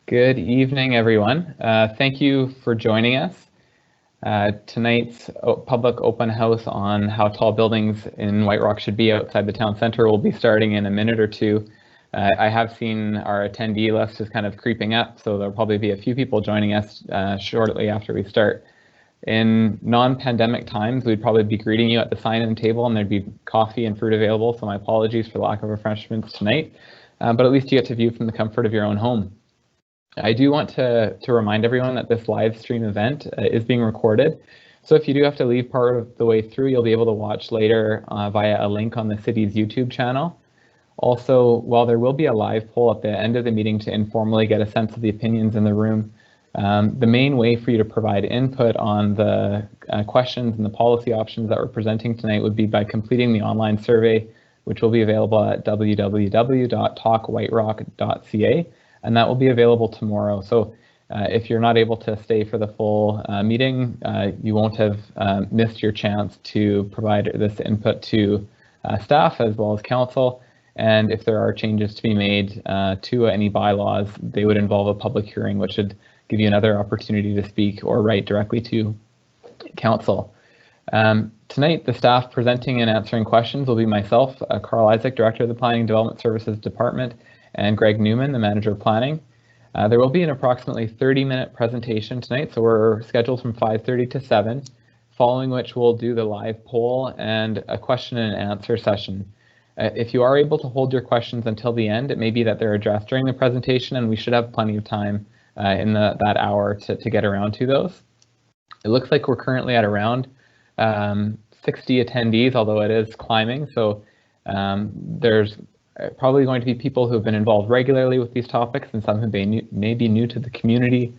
Good evening, everyone. Thank you for joining us. Tonight's public open house on how tall buildings in White Rock should be outside the town center will be starting in a minute or two. I have seen our attendee list is kind of creeping up, so there'll probably be a few people joining us shortly after we start. In non-pandemic times, we'd probably be greeting you at the sign-in table and there'd be coffee and fruit available, so my apologies for the lack of refreshments tonight, but at least you get to view from the comfort of your own home. I do want to remind everyone that this live stream event is being recorded. So if you do have to leave part of the way through, you'll be able to watch later via a link on the city's YouTube channel. Also, while there will be a live poll at the end of the meeting to informally get a sense of the opinions in the room, the main way for you to provide input on the questions and the policy options that we're presenting tonight would be by completing the online survey, which will be available at www.talkwhiterock.ca. And that will be available tomorrow. So if you're not able to stay for the full meeting, you won't have missed your chance to provide this input to staff as well as council. And if there are changes to be made to any bylaws, they would involve a public hearing, which would give you another opportunity to speak or write directly to council. Tonight, the staff presenting and answering questions will be myself, Carl Isaac, Director of the Planning and Development Services Department, and Greg Newman, the Manager of Planning. There will be an approximately 30-minute presentation tonight, so we're scheduled from 5:30 to 7, following which we'll do the live poll and a question and answer session. If you are able to hold your questions until the end, it may be that they're addressed during the presentation, and we should have plenty of time in that hour to get around to those. It looks like we're currently at around 60 attendees, although it is climbing, so there's probably going to be people who have been involved regularly with these topics and some who may be new to the community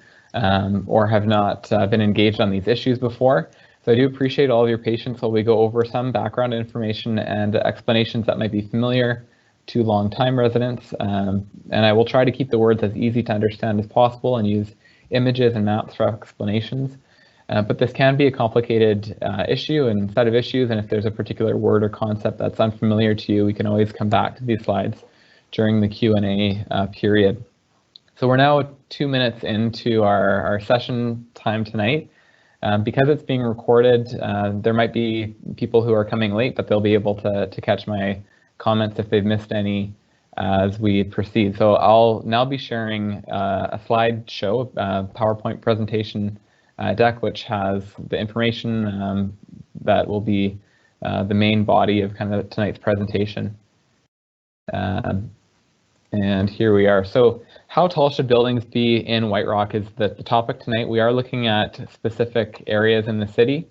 or have not been engaged on these issues before. So I do appreciate all of your patience while we go over some background information and explanations that might be familiar to long-time residents. And I will try to keep the words as easy to understand as possible and use images and maps for explanations. But this can be a complicated issue and set of issues, and if there's a particular word or concept that's unfamiliar to you, we can always come back to these slides during the Q&A period. So we're now 2 minutes into our session time tonight. Because it's being recorded, there might be people who are coming late, but they'll be able to catch my comments if they've missed any as we proceed. So I'll now be sharing a slideshow, PowerPoint presentation deck, which has the information that will be the main body of kind of tonight's presentation. And here we are. So how tall should buildings be in White Rock is the topic tonight. We are looking at specific areas in the city.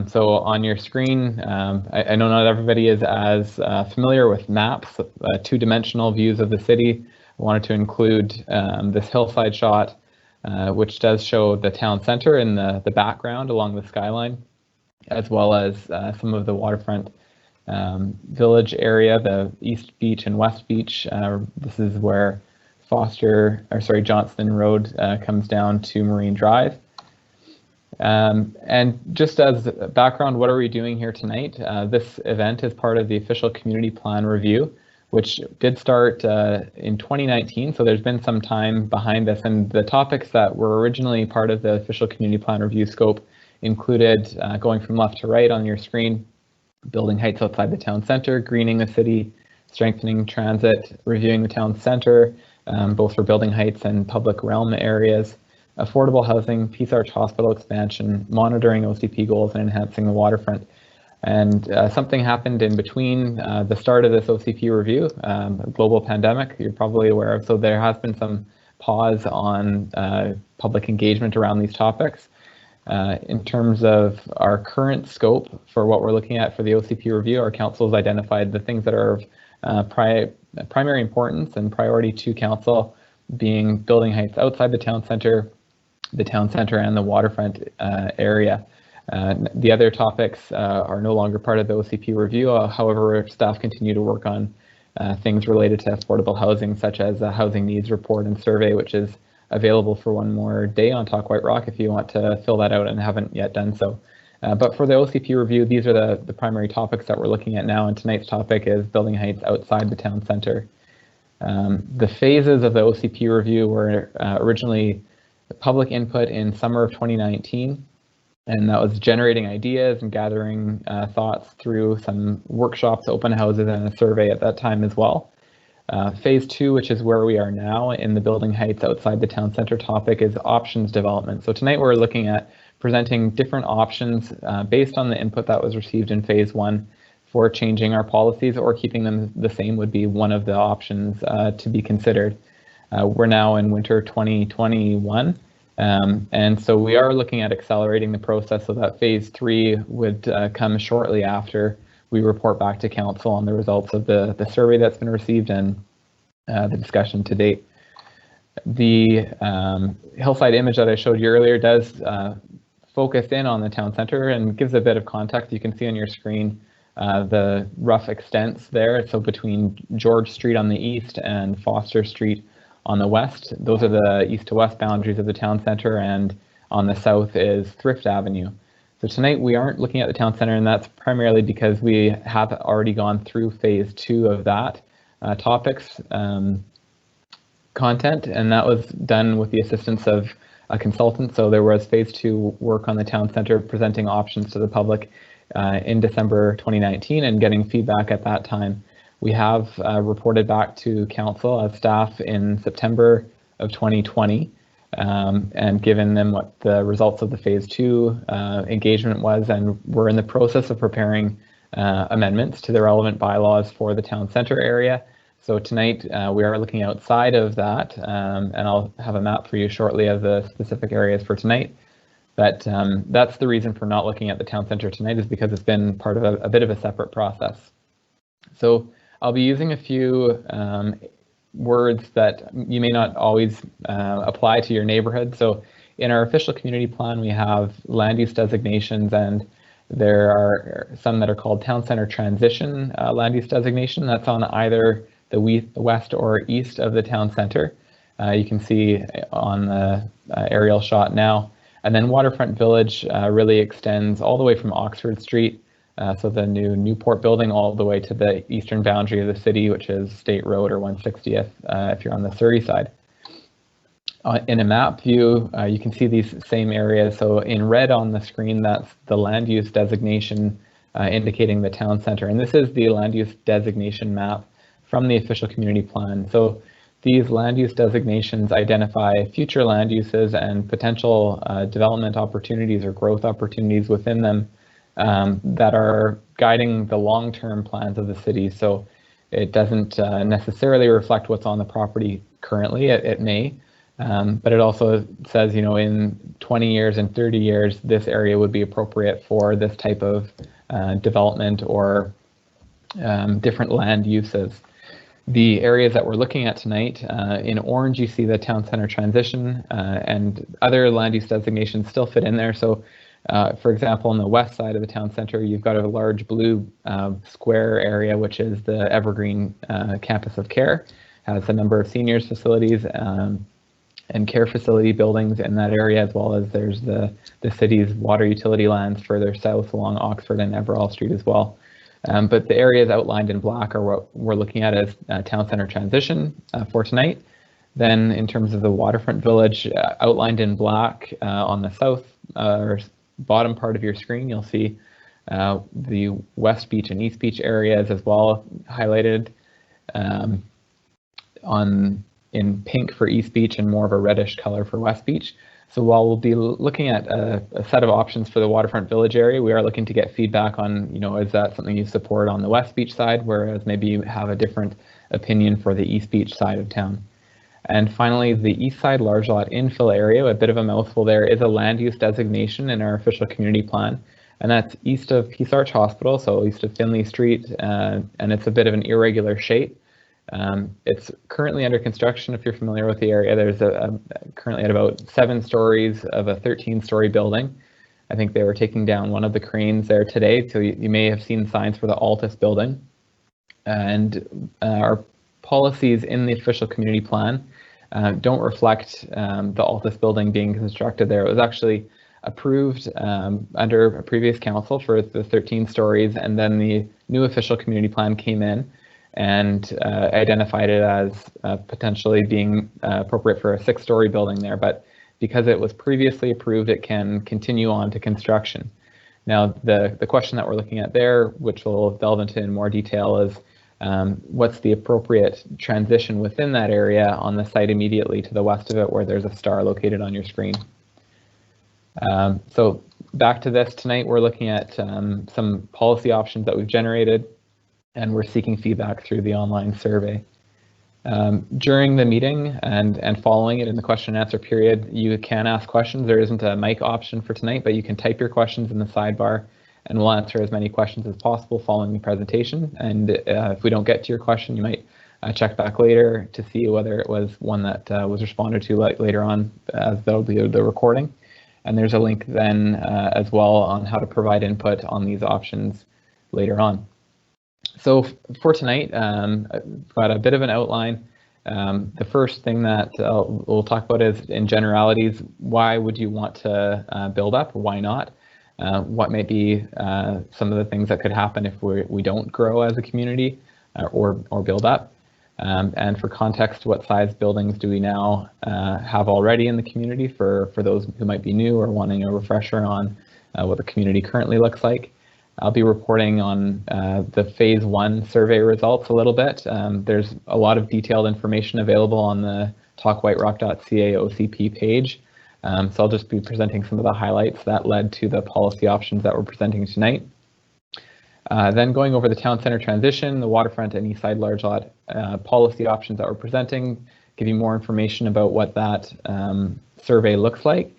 So on your screen, I know not everybody is as familiar with maps, two-dimensional views of the city. I wanted to include this hillside shot, which does show the town center in the background along the skyline, as well as some of the waterfront village area, the East Beach and West Beach. This is where Johnston Road comes down to Marine Drive. And just as background, what are we doing here tonight? This event is part of the official community plan review, which did start in 2019, so there's been some time behind this, and the topics that were originally part of the official community plan review scope included, going from left to right on your screen, building heights outside the town center, greening the city, strengthening transit, reviewing the town center, both for building heights and public realm areas, affordable housing, Peace Arch Hospital expansion, monitoring OCP goals, and enhancing the waterfront. And something happened in between the start of this OCP review, a global pandemic you're probably aware of, so there has been some pause on public engagement around these topics. In terms of our current scope for what we're looking at for the OCP review, our council has identified the things that are of primary importance and priority to council, being building heights outside the town center and the waterfront area. The other topics are no longer part of the OCP review. However, staff continue to work on things related to affordable housing, such as a housing needs report and survey, which is available for one more day on Talk White Rock if you want to fill that out and haven't yet done so. But for the OCP review, these are the primary topics that we're looking at now, and tonight's topic is building heights outside the town center. The phases of the OCP review were originally public input in summer of 2019, and that was generating ideas and gathering thoughts through some workshops, open houses, and a survey at that time as well. Phase 2, which is where we are now in the building heights outside the town center topic, is options development. So tonight we're looking at presenting different options based on the input that was received in phase 1 for changing our policies, or keeping them the same would be one of the options to be considered. We're now in winter 2021, and so we are looking at accelerating the process so that phase 3 would come shortly after we report back to council on the results of the survey that's been received and the discussion to date. The hillside image that I showed you earlier does focus in on the town center and gives a bit of context. You can see on your screen the rough extents there. So between George Street on the east and Foster Street on the west, those are the east to west boundaries of the town center, and on the south is Thrift Avenue. So tonight we aren't looking at the town center, and that's primarily because we have already gone through phase 2 of that topics content, and that was done with the assistance of a consultant. So there was phase 2 work on the town center, presenting options to the public in December 2019 and getting feedback at that time. We have reported back to council as staff in September of 2020 and given them what the results of the phase 2 engagement was, and we're in the process of preparing amendments to the relevant bylaws for the town center area. So tonight we are looking outside of that, and I'll have a map for you shortly of the specific areas for tonight. But that's the reason for not looking at the town center tonight, is because it's been part of a bit of a separate process. So I'll be using a few words that you may not always apply to your neighborhood. So in our official community plan, we have land use designations, and there are some that are called town center transition land use designation. That's on either the west or east of the town center. You can see on the aerial shot now. And then Waterfront Village really extends all the way from Oxford Street, so the new Newport building, all the way to the eastern boundary of the city, which is State Road or 160th if you're on the Surrey side. In a map view, you can see these same areas. So in red on the screen, that's the land use designation indicating the town center. And this is the land use designation map from the official community plan. So these land use designations identify future land uses and potential development opportunities or growth opportunities within them that are guiding the long-term plans of the city. So it doesn't necessarily reflect what's on the property currently. It may, but it also says, you know, in 20 years and 30 years, this area would be appropriate for this type of development or different land uses. The areas that we're looking at tonight, in orange, you see the town center transition, and other land use designations still fit in there. So, for example, on the west side of the town center, you've got a large blue square area, which is the Evergreen Campus of Care. Has a number of seniors facilities and care facility buildings in that area, as well as there's the city's water utility lands further south along Oxford and Everall Street as well. But the areas outlined in black are what we're looking at as town center transition for tonight. Then in terms of the Waterfront Village, outlined in black on the south or bottom part of your screen, you'll see the West Beach and East Beach areas as well highlighted in pink for East Beach and more of a reddish color for West Beach. So while we'll be looking at a set of options for the Waterfront Village area, we are looking to get feedback on, you know, is that something you support on the West Beach side, whereas maybe you have a different opinion for the East Beach side of town. And finally, the East Side Large Lot Infill area, a bit of a mouthful there, is a land use designation in our official community plan. And that's east of Peace Arch Hospital, so east of Finley Street, and it's a bit of an irregular shape. It's currently under construction. If you're familiar with the area, there's currently at about 7 stories of a 13-story building. I think they were taking down one of the cranes there today, so you may have seen signs for the Altus building. And our policies in the official community plan don't reflect the Altus building being constructed there. It was actually approved under a previous council for the 13 stories, and then the new official community plan came in. and identified it as potentially being appropriate for a 6-story building there. But because it was previously approved, it can continue on to construction. Now, the question that we're looking at there, which we'll delve into in more detail, is what's the appropriate transition within that area on the site immediately to the west of it, where there's a star located on your screen. So back to this, tonight we're looking at some policy options that we've generated, and we're seeking feedback through the online survey. During the meeting and following it in the question and answer period, you can ask questions. There isn't a mic option for tonight, but you can type your questions in the sidebar, and we'll answer as many questions as possible following the presentation. And if we don't get to your question, you might check back later to see whether it was one that was responded to later on, as that'll be the recording. And there's a link then as well on how to provide input on these options later on. So for tonight, I've got a bit of an outline. The first thing that we'll talk about is, in generalities, why would you want to build up? Why not? What might be some of the things that could happen if we don't grow as a community or build up? And for context, what size buildings do we now have already in the community for those who might be new or wanting a refresher on what the community currently looks like? I'll be reporting on the phase 1 survey results a little bit. There's a lot of detailed information available on the talkwhiterock.ca OCP page. So I'll just be presenting some of the highlights that led to the policy options that we're presenting tonight. Then going over the town center transition, the waterfront and east side large lot policy options that we're presenting, give you more information about what that survey looks like.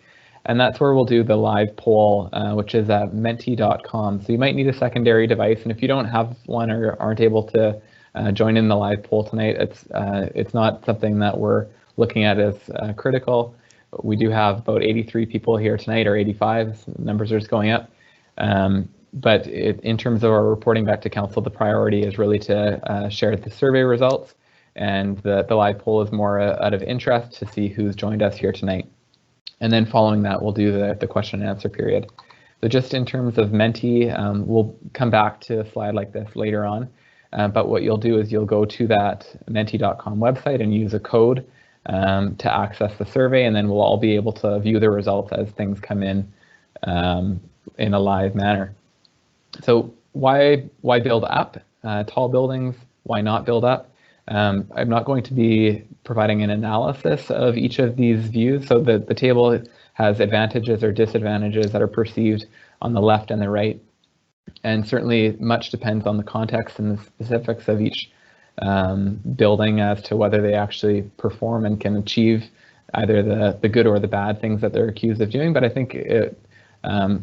And that's where we'll do the live poll, which is at menti.com. So you might need a secondary device, and if you don't have one or aren't able to join in the live poll tonight, it's not something that we're looking at as critical. We do have about 83 people here tonight, or 85, numbers are just going up. But in terms of our reporting back to council, the priority is really to share the survey results, and the live poll is more out of interest to see who's joined us here tonight. And then following that, we'll do the question and answer period. So just in terms of Menti, we'll come back to a slide like this later on. But what you'll do is you'll go to that menti.com website and use a code to access the survey, and then we'll all be able to view the results as things come in a live manner. So why build up tall buildings? Why not build up? I'm not going to be providing an analysis of each of these views. So the table has advantages or disadvantages that are perceived on the left and the right. And certainly much depends on the context and the specifics of each building as to whether they actually perform and can achieve either the good or the bad things that they're accused of doing. But I think it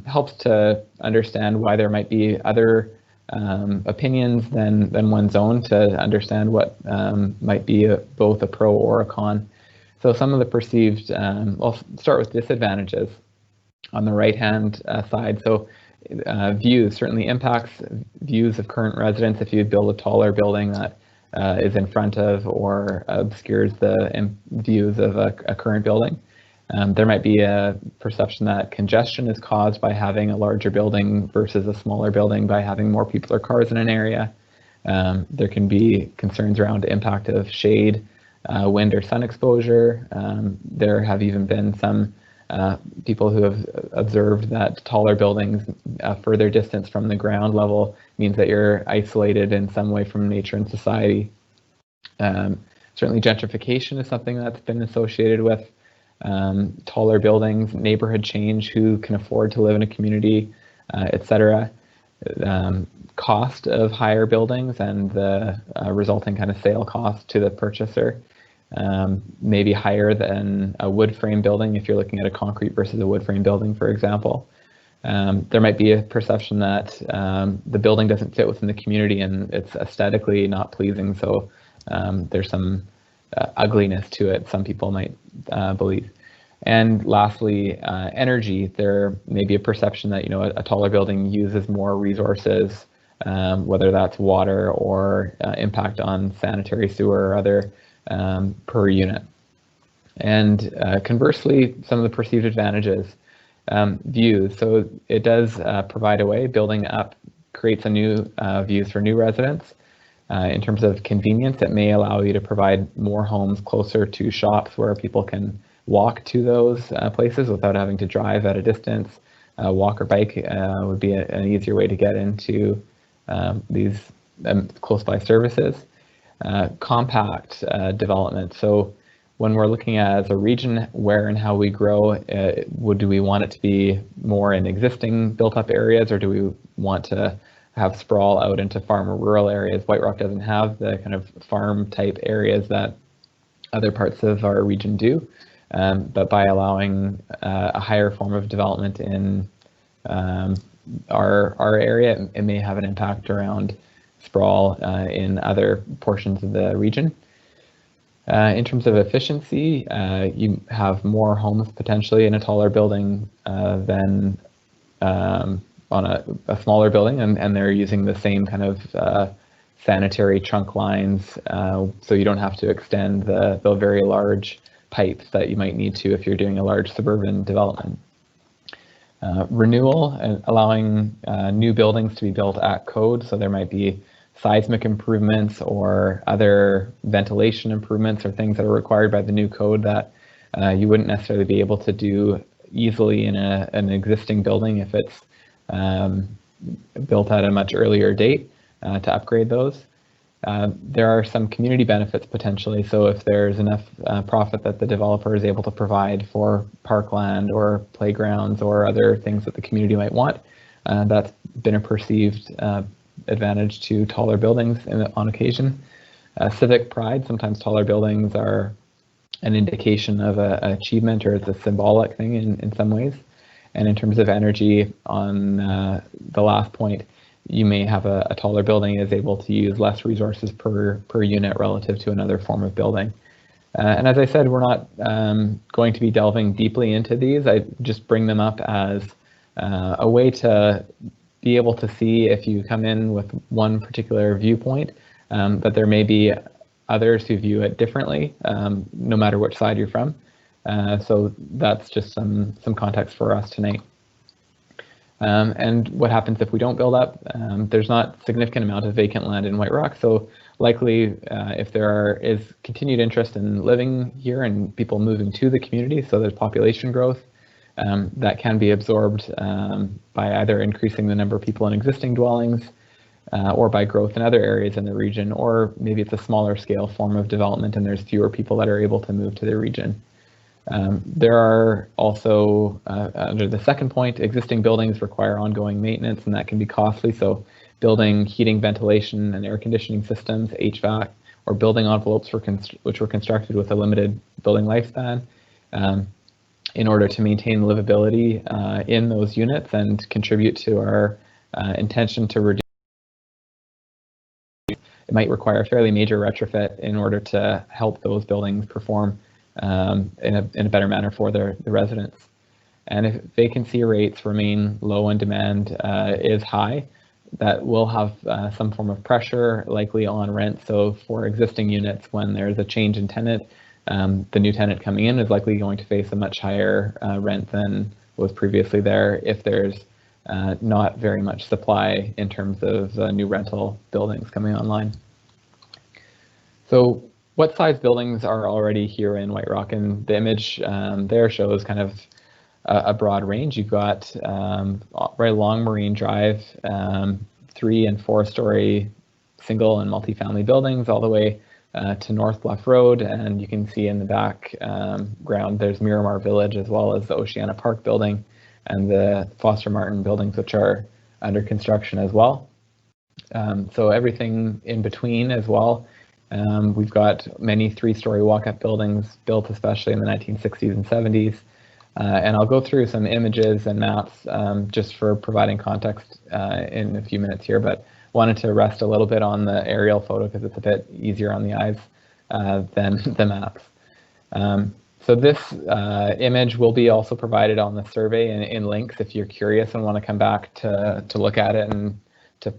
helps to understand why there might be other opinions than one's own, to understand what might be both a pro or a con. So some of the perceived, I'll start with disadvantages on the right-hand side. So views certainly impacts views of current residents if you build a taller building that is in front of or obscures the views of a current building. There might be a perception that congestion is caused by having a larger building versus a smaller building by having more people or cars in an area. There can be concerns around impact of shade, wind or sun exposure. There have even been some people who have observed that taller buildings further distance from the ground level means that you're isolated in some way from nature and society. Certainly gentrification is something that's been associated with taller buildings, neighborhood change, who can afford to live in a community, etc. Cost of higher buildings and the resulting kind of sale cost to the purchaser may be higher than a wood frame building if you're looking at a concrete versus a wood frame building, for example. There might be a perception that the building doesn't fit within the community and it's aesthetically not pleasing, so there's some ugliness to it, some people might believe. And lastly, energy. There may be a perception that, you know, a taller building uses more resources, whether that's water or impact on sanitary sewer or other per unit. And conversely, some of the perceived advantages, views. So it does provide a way, building up creates a new views for new residents. In terms of convenience, it may allow you to provide more homes closer to shops where people can walk to those places without having to drive at a distance. Walk or bike would be an easier way to get into these close by services. Compact development. So when we're looking at as a region where and how we grow, do we want it to be more in existing built up areas, or do we want to have sprawl out into farm or rural areas? White Rock doesn't have the kind of farm type areas that other parts of our region do, but by allowing a higher form of development in our area, it may have an impact around sprawl in other portions of the region. In terms of efficiency, you have more homes potentially in a taller building than on a smaller building, and they're using the same kind of sanitary trunk lines, so you don't have to extend the very large pipes that you might need to if you're doing a large suburban development. Renewal, allowing new buildings to be built at code, so there might be seismic improvements or other ventilation improvements or things that are required by the new code that you wouldn't necessarily be able to do easily in an existing building if it's built at a much earlier date to upgrade those. There are some community benefits potentially, so if there's enough profit that the developer is able to provide for parkland or playgrounds or other things that the community might want, that's been a perceived advantage to taller buildings on occasion. Civic pride, sometimes taller buildings are an indication of an achievement, or it's a symbolic thing in some ways. And in terms of energy, on the last point, you may have a taller building is able to use less resources per unit relative to another form of building. And as I said, we're not going to be delving deeply into these. I just bring them up as a way to be able to see, if you come in with one particular viewpoint, that there may be others who view it differently, no matter which side you're from. So that's just some context for us tonight. And what happens if we don't build up? There's not significant amount of vacant land in White Rock, so likely if there is continued interest in living here and people moving to the community, so there's population growth, that can be absorbed by either increasing the number of people in existing dwellings or by growth in other areas in the region, or maybe it's a smaller scale form of development and there's fewer people that are able to move to the region. There are also, under the second point, existing buildings require ongoing maintenance, and that can be costly. So building heating, ventilation, and air conditioning systems, HVAC, or building envelopes which were constructed with a limited building lifespan in order to maintain livability in those units and contribute to our intention to reduce. It might require a fairly major retrofit in order to help those buildings perform in a better manner for the residents. And if vacancy rates remain low and demand is high, that will have some form of pressure likely on rent. So for existing units, when there's a change in tenant, the new tenant coming in is likely going to face a much higher rent than was previously there if there's not very much supply in terms of new rental buildings coming online. So what size buildings are already here in White Rock? And the image there shows kind of a broad range. You've got right along Marine Drive, 3- and 4-story single and multifamily buildings all the way to North Bluff Road, and you can see in the background there's Miramar Village, as well as the Oceana Park building and the Foster Martin buildings, which are under construction as well. So everything in between as well. We've got many 3-story walk-up buildings built especially in the 1960s and 70s. And I'll go through some images and maps just for providing context in a few minutes here, but wanted to rest a little bit on the aerial photo because it's a bit easier on the eyes than the maps. So this image will be also provided on the survey in links if you're curious and want to come back to look at it and to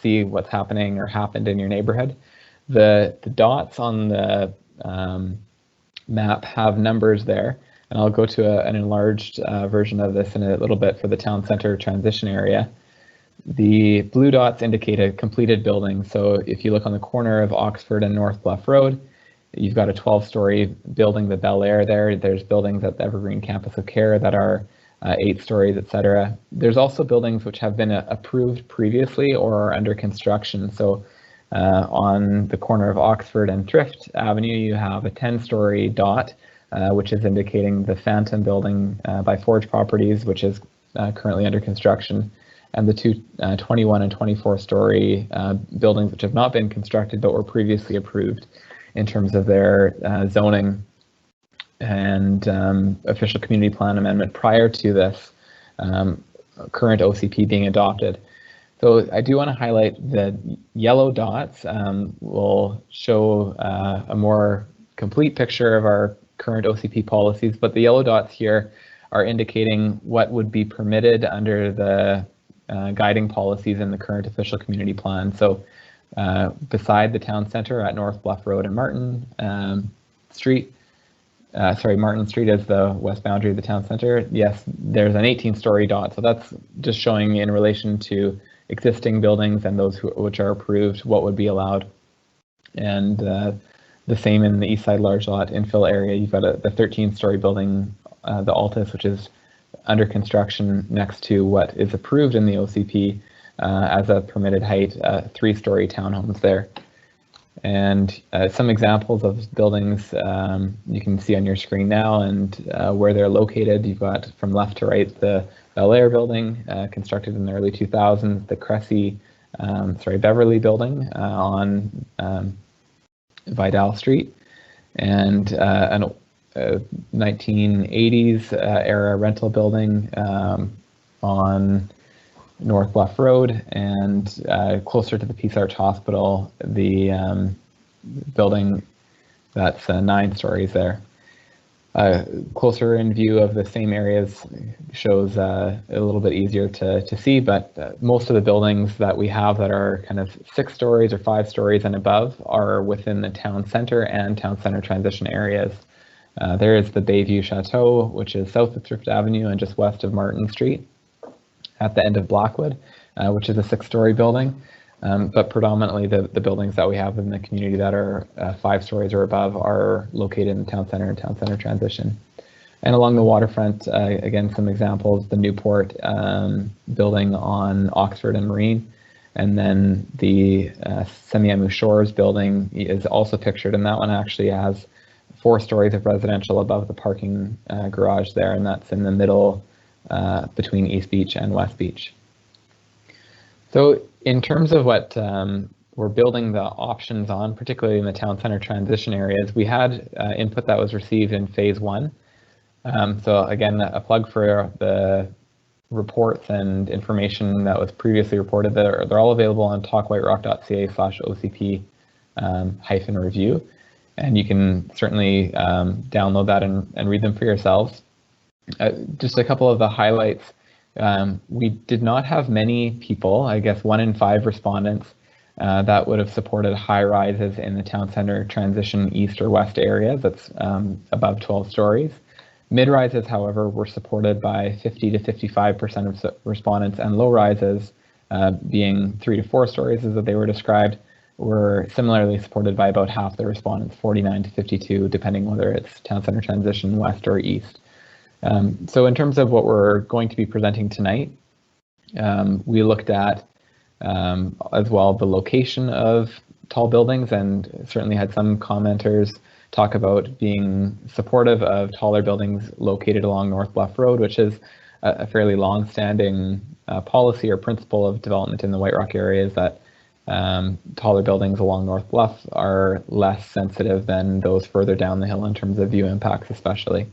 see what's happening or happened in your neighborhood. The dots on the map have numbers there, and I'll go to an enlarged version of this in a little bit for the town center transition area. The blue dots indicate a completed building. So if you look on the corner of Oxford and North Bluff Road, you've got a 12-story building, the Bel Air there. There's buildings at the Evergreen Campus of Care that are 8 stories, etc. There's also buildings which have been approved previously or are under construction. So on the corner of Oxford and Thrift Avenue, you have a 10-story dot, which is indicating the Phantom building by Forge Properties, which is currently under construction, and the two 21 and 24-story buildings which have not been constructed but were previously approved in terms of their zoning and official community plan amendment prior to this current OCP being adopted. So I do want to highlight the yellow dots will show a more complete picture of our current OCP policies, but the yellow dots here are indicating what would be permitted under the guiding policies in the current official community plan. So beside the town center at North Bluff Road and Martin Street, Martin Street is the west boundary of the town center. Yes, there's an 18-story dot. So that's just showing in relation to existing buildings and those which are approved, what would be allowed. And the same in the east side large lot infill area. You've got the 13-story building, the Altus, which is under construction next to what is approved in the OCP as a permitted height, 3-story townhomes there. And some examples of buildings you can see on your screen now and where they're located. You've got from left to right the Bel Air building, constructed in the early 2000s, the Cressy, Beverly building on Vidal Street, and an 1980s era rental building on North Bluff Road, and closer to the Peace Arch Hospital, the building that's 9 stories there. Closer in view of the same areas shows a little bit easier to see, but most of the buildings that we have that are kind of 6 stories or 5 stories and above are within the town center and town center transition areas. There is the Bayview Chateau, which is south of Thrift Avenue and just west of Martin Street at the end of Blackwood, which is a 6-story building. But predominantly the buildings that we have in the community that are 5 stories or above are located in the town center and town center transition. And along the waterfront, again, some examples, the Newport building on Oxford and Marine, and then the Semiahmoo Shores building is also pictured, and that one actually has 4 stories of residential above the parking garage there, and that's in the middle between East Beach and West Beach. So in terms of what we're building the options on, particularly in the town center transition areas, we had input that was received in phase 1. So again, a plug for the reports and information that was previously reported. They're all available on talkwhiterock.ca/OCP-review. And you can certainly download that and read them for yourselves. Just a couple of the highlights. We did not have many people, I guess 1 in 5 respondents, that would have supported high rises in the town center transition east or west areas. That's above 12 stories. Mid rises, however, were supported by 50 to 55% of respondents, and low rises, being 3 to 4 stories as they were described, were similarly supported by about half the respondents, 49 to 52, depending whether it's town center transition west or east. So in terms of what we're going to be presenting tonight, we looked at as well the location of tall buildings, and certainly had some commenters talk about being supportive of taller buildings located along North Bluff Road, which is a fairly long-standing policy or principle of development in the White Rock area, is that taller buildings along North Bluff are less sensitive than those further down the hill in terms of view impacts especially.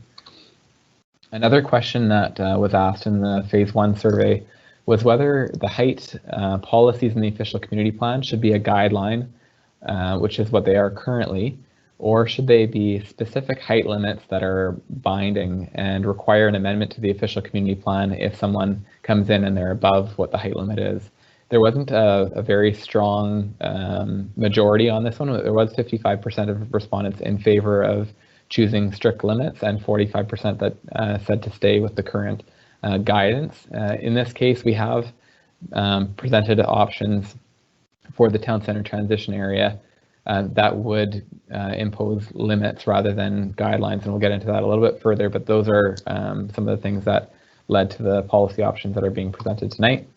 Another question that was asked in the phase 1 survey was whether the height policies in the official community plan should be a guideline, which is what they are currently, or should they be specific height limits that are binding and require an amendment to the official community plan if someone comes in and they're above what the height limit is. There wasn't a very strong majority on this one. There was 55% of respondents in favor of choosing strict limits and 45% that said to stay with the current guidance. In this case, we have presented options for the town center transition area that would impose limits rather than guidelines, and we'll get into that a little bit further, but those are some of the things that led to the policy options that are being presented tonight.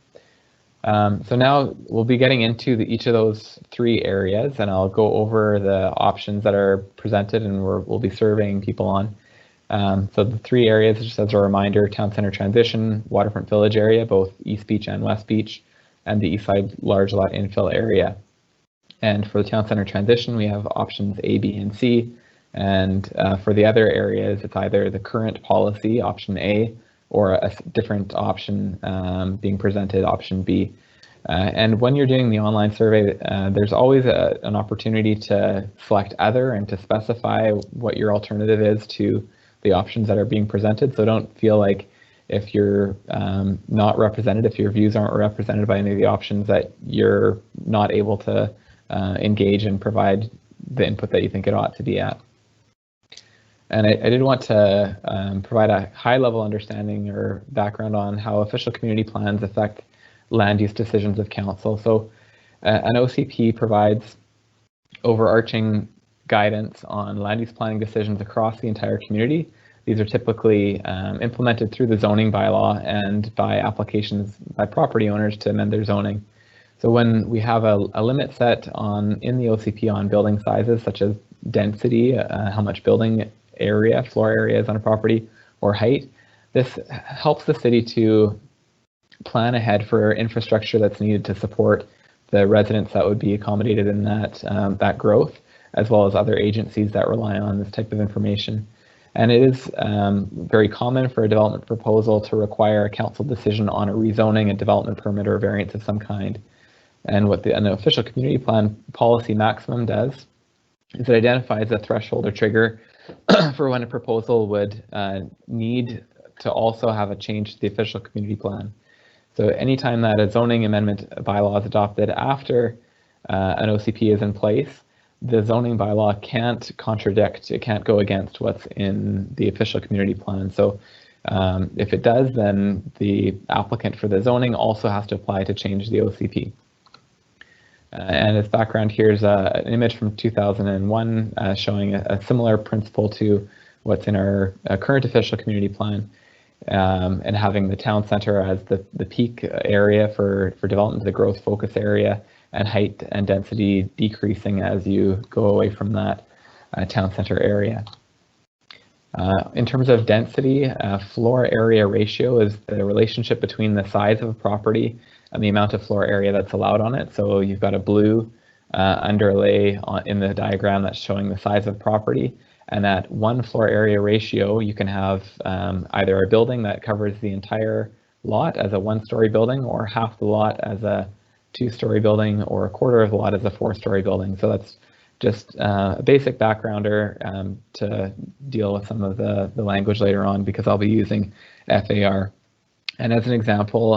So now we'll be getting into each of those three areas, and I'll go over the options that are presented and we'll be surveying people on. So the three areas, just as a reminder: town center transition, Waterfront Village area, both East Beach and West Beach, and the East Side large lot infill area. And for the town center transition, we have options A, B, and C. And for the other areas, it's either the current policy, option A, or a different option being presented, option B. And when you're doing the online survey, there's always an opportunity to select other and to specify what your alternative is to the options that are being presented. So don't feel like if you're not represented, if your views aren't represented by any of the options, that you're not able to engage and provide the input that you think it ought to be at. And I did want to provide a high-level understanding or background on how official community plans affect land use decisions of council. So an OCP provides overarching guidance on land use planning decisions across the entire community. These are typically implemented through the zoning bylaw and by applications by property owners to amend their zoning. So when we have a limit set in the OCP on building sizes, such as density, how much building area, floor area is on a property, or height, this helps the city to plan ahead for infrastructure that's needed to support the residents that would be accommodated in that growth, as well as other agencies that rely on this type of information. And it is very common for a development proposal to require a council decision on a rezoning, a development permit, or a variance of some kind. And what an official community plan policy maximum does is it identifies a threshold or trigger for when a proposal would need to also have a change to the official community plan. So anytime that a zoning amendment bylaw is adopted after an OCP is in place, the zoning bylaw can't contradict, it can't go against what's in the official community plan. So if it does, then the applicant for the zoning also has to apply to change the OCP. And its background here is an image from 2001 showing a similar principle to what's in our current official community plan, and having the town center as the peak area for development, the growth focus area, and height and density decreasing as you go away from that town center area. In terms of density, floor area ratio is the relationship between the size of a property and the amount of floor area that's allowed on it. So you've got a blue underlay in the diagram that's showing the size of property. And at one floor area ratio, you can have either a building that covers the entire lot as a one-story building, or half the lot as a two-story building, or a quarter of the lot as a four-story building. So that's just a basic backgrounder to deal with some of the language later on, because I'll be using FAR. And as an example,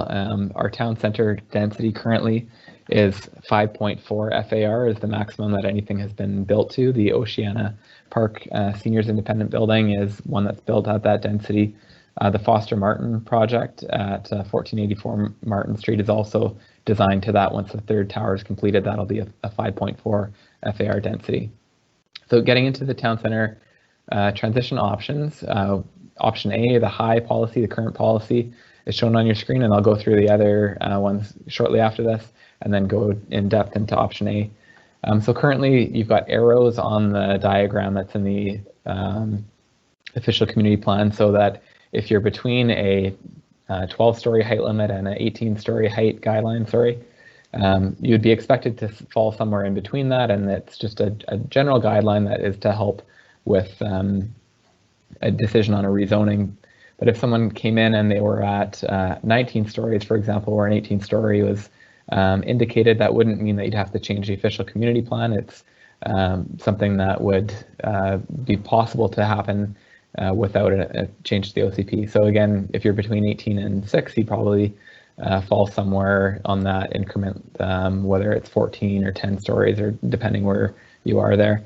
our town center density currently is 5.4 FAR is the maximum that anything has been built to. The Oceana Park Seniors Independent Building is one that's built at that density. The Foster Martin project at 1484 Martin Street is also designed to that. Once the third tower is completed, that'll be a 5.4 FAR density. So getting into the town center transition options, option A, the high policy, the current policy, is shown on your screen, and I'll go through the other ones shortly after this, and then go in depth into option A. So currently, you've got arrows on the diagram that's in the official community plan, so that if you're between a 12-story height limit and an 18-story height guideline, you'd be expected to fall somewhere in between that, and it's just a general guideline that is to help with a decision on a rezoning. But if someone came in and they were at 19 stories, for example, where an 18-story was indicated, that wouldn't mean that you'd have to change the official community plan. It's something that would be possible to happen without a change to the OCP. So again, if you're between 18 and 6, you probably fall somewhere on that increment, whether it's 14 or 10 stories, or depending where you are there.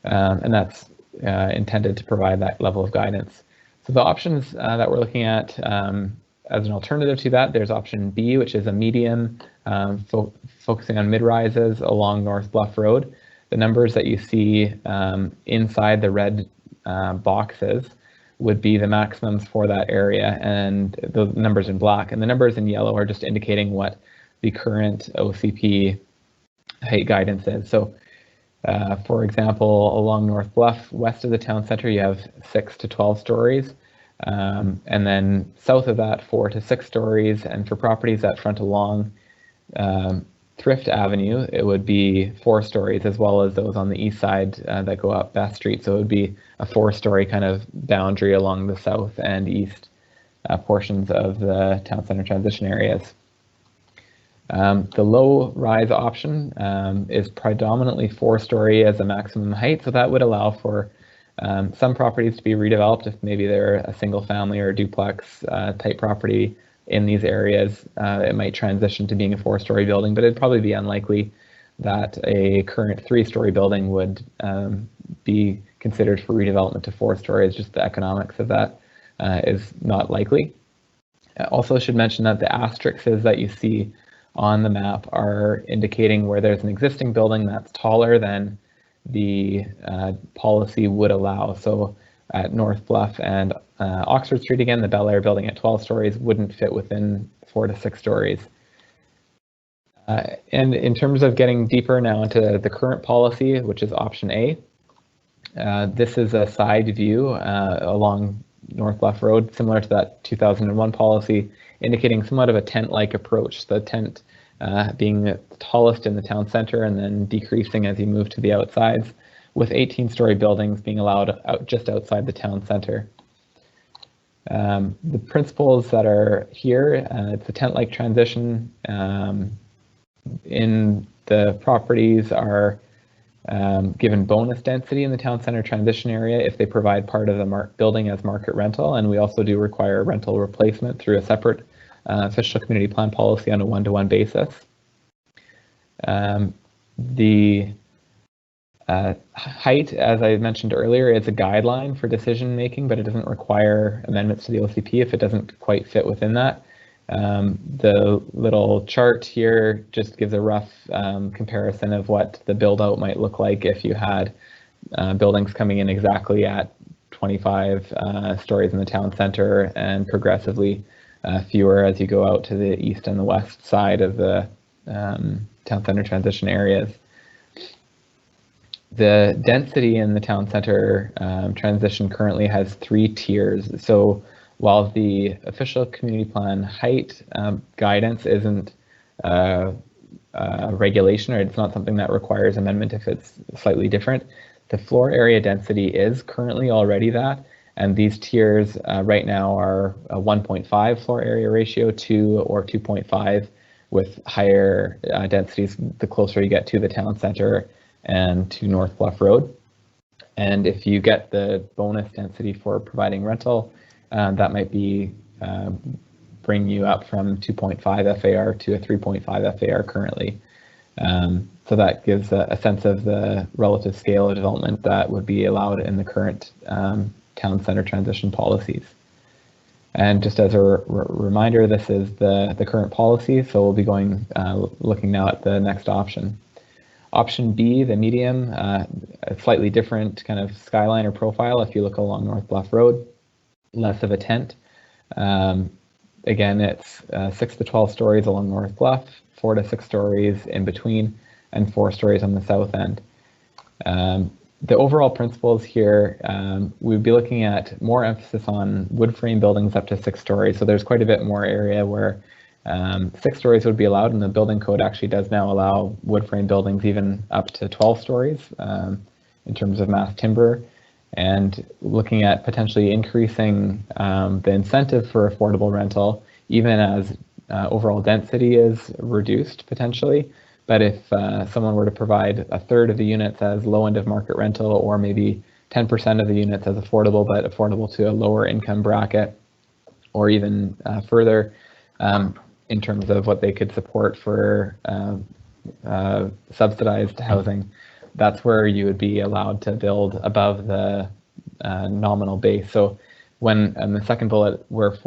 And that's intended to provide that level of guidance. So the options that we're looking at as an alternative to that, there's option B, which is a medium focusing on mid-rises along North Bluff Road. The numbers that you see inside the red boxes would be the maximums for that area, and the numbers in black. And the numbers in yellow are just indicating what the current OCP height guidance is. So, for example, along North Bluff, west of the town center, you have 6 to 12 stories. And then south of that, 4 to 6 stories. And for properties that front along Thrift Avenue, it would be 4 stories, as well as those on the east side that go up Beth Street. So it would be a 4-story kind of boundary along the south and east portions of the town center transition areas. The low rise option is predominantly 4-story as a maximum height. So that would allow for some properties to be redeveloped if maybe they're a single family or duplex type property in these areas. It might transition to being a 4-story building, but it'd probably be unlikely that a current 3-story building would be considered for redevelopment to 4 stories. Just the economics of that is not likely. I also should mention that the asterisks that you see on the map are indicating where there's an existing building that's taller than the policy would allow. So at North Bluff and Oxford Street, again, the Bel Air building at 12 stories wouldn't fit within 4 to 6 stories. And in terms of getting deeper now into the current policy, which is option A, this is a side view along North Bluff Road, similar to that 2001 policy, indicating somewhat of a tent-like approach. The tent being the tallest in the town center and then decreasing as you move to the outsides, with 18-story buildings being allowed out just outside the town center. The principles that are here, it's a tent-like transition. In the properties are given bonus density in the town center transition area if they provide part of the building as market rental, and we also do require rental replacement through a separate official community plan policy on a one-to-one basis. The height, as I mentioned earlier, is a guideline for decision making, but it doesn't require amendments to the OCP if it doesn't quite fit within that. The little chart here just gives a rough comparison of what the build out might look like if you had buildings coming in exactly at 25 stories in the town center and progressively fewer as you go out to the east and the west side of the town center transition areas. The density in the town center transition currently has 3 tiers. So while the official community plan height guidance isn't regulation, or it's not something that requires amendment if it's slightly different, the floor area density is currently already that. And these tiers right now are a 1.5 floor area ratio, 2 or 2.5, with higher densities the closer you get to the town center and to North Bluff Road. And if you get the bonus density for providing rental, that might be bring you up from 2.5 FAR to a 3.5 FAR currently. So that gives a sense of the relative scale of development that would be allowed in the current town center transition policies. And just as a reminder, this is the current policy, so we'll be going looking now at the next option. Option B, the medium, a slightly different kind of skyline or profile if you look along North Bluff Road, less of a tent. Again, it's 6 to 12 stories along North Bluff, 4 to 6 stories in between, and 4 stories on the south end. The overall principles here, we'd be looking at more emphasis on wood frame buildings up to 6 stories. So there's quite a bit more area where 6 stories would be allowed, and the building code actually does now allow wood frame buildings even up to 12 stories in terms of mass timber, and looking at potentially increasing the incentive for affordable rental, even as overall density is reduced potentially. But if someone were to provide a third of the units as low end of market rental, or maybe 10% of the units as affordable, but affordable to a lower income bracket, or even further in terms of what they could support for subsidized housing, that's where you would be allowed to build above the nominal base. So when in the second bullet, where 6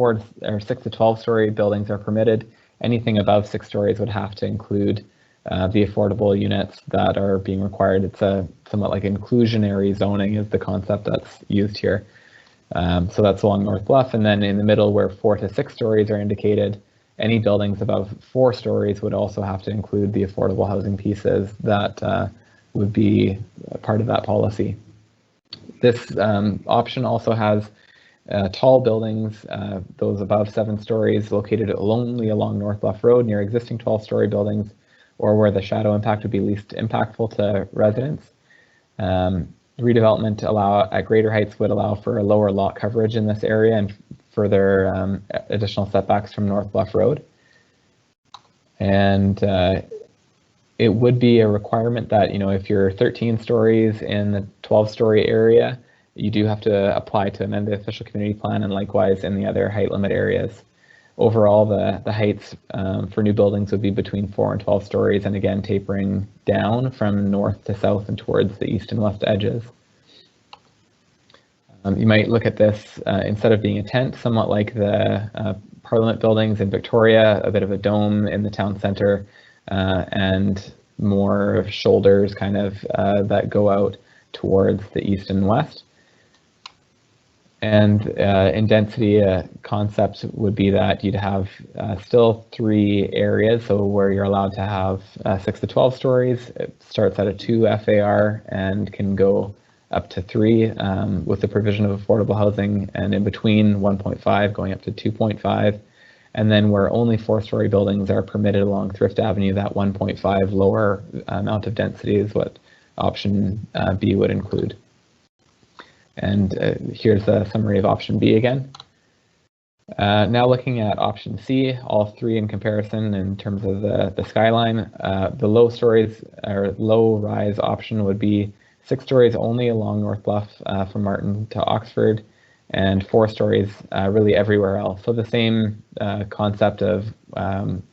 to 12-story buildings are permitted, anything above 6 stories would have to include the affordable units that are being required. It's a somewhat like inclusionary zoning is the concept that's used here. So that's along North Bluff, and then in the middle where 4 to 6 stories are indicated, any buildings above 4 stories would also have to include the affordable housing pieces that would be part of that policy. This option also has tall buildings, those above 7 stories, located only along North Bluff Road near existing 12-story buildings, or where the shadow impact would be least impactful to residents. Redevelopment at greater heights would allow for a lower lot coverage in this area and further additional setbacks from North Bluff Road. And it would be a requirement that, if you're 13 stories in the 12-story area, you do have to apply to amend the official community plan, and likewise in the other height limit areas. Overall, the heights for new buildings would be between 4 and 12 stories, and again tapering down from north to south and towards the east and west edges. You might look at this instead of being a tent, somewhat like the Parliament buildings in Victoria, a bit of a dome in the town center, and more shoulders kind of that go out towards the east and west. And in density, concept would be that you'd have still 3 areas. So where you're allowed to have 6 to 12 stories, it starts at a 2 FAR and can go up to 3 with the provision of affordable housing, and in between 1.5 going up to 2.5. And then where only 4-story buildings are permitted along Thrift Avenue, that 1.5 lower amount of density is what option B would include. And here's a summary of option B again. Now looking at option C, all 3 in comparison in terms of the skyline. The low stories or low rise option would be 6 stories only along North Bluff from Martin to Oxford, and 4 stories really everywhere else. So the same concept of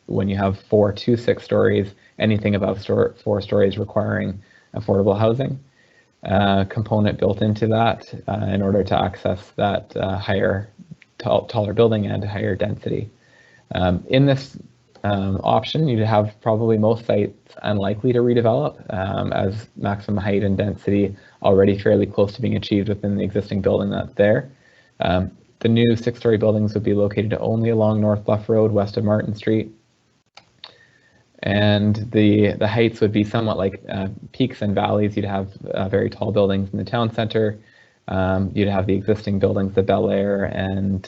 when you have 4 to 6 stories, anything above 4 stories requiring affordable housing. Component built into that in order to access that taller building and higher density. In this option, you'd have probably most sites unlikely to redevelop as maximum height and density already fairly close to being achieved within the existing building that's there. The new 6-story buildings would be located only along North Bluff Road, west of Martin Street. And the heights would be somewhat like peaks and valleys. You'd have very tall buildings in the town center. You'd have the existing buildings, the Bel Air, and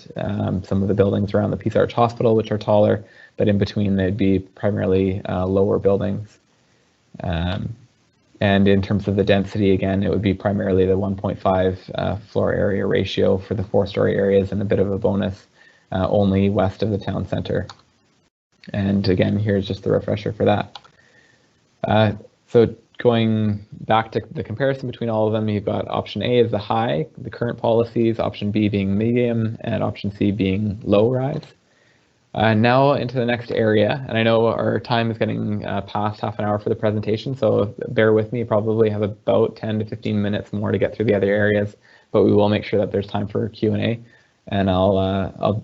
some of the buildings around the Peace Arch Hospital, which are taller, but in between they'd be primarily lower buildings. And in terms of the density, again, it would be primarily the 1.5 floor area ratio for the 4-story areas, and a bit of a bonus only west of the town center. And again, here's just the refresher for that. So going back to the comparison between all of them, you've got option A is the high, the current policies, option B being medium, and option C being low rise. Now into the next area, and I know our time is getting past half an hour for the presentation, so bear with me, probably have about 10 to 15 minutes more to get through the other areas, but we will make sure that there's time for Q&A, and I'll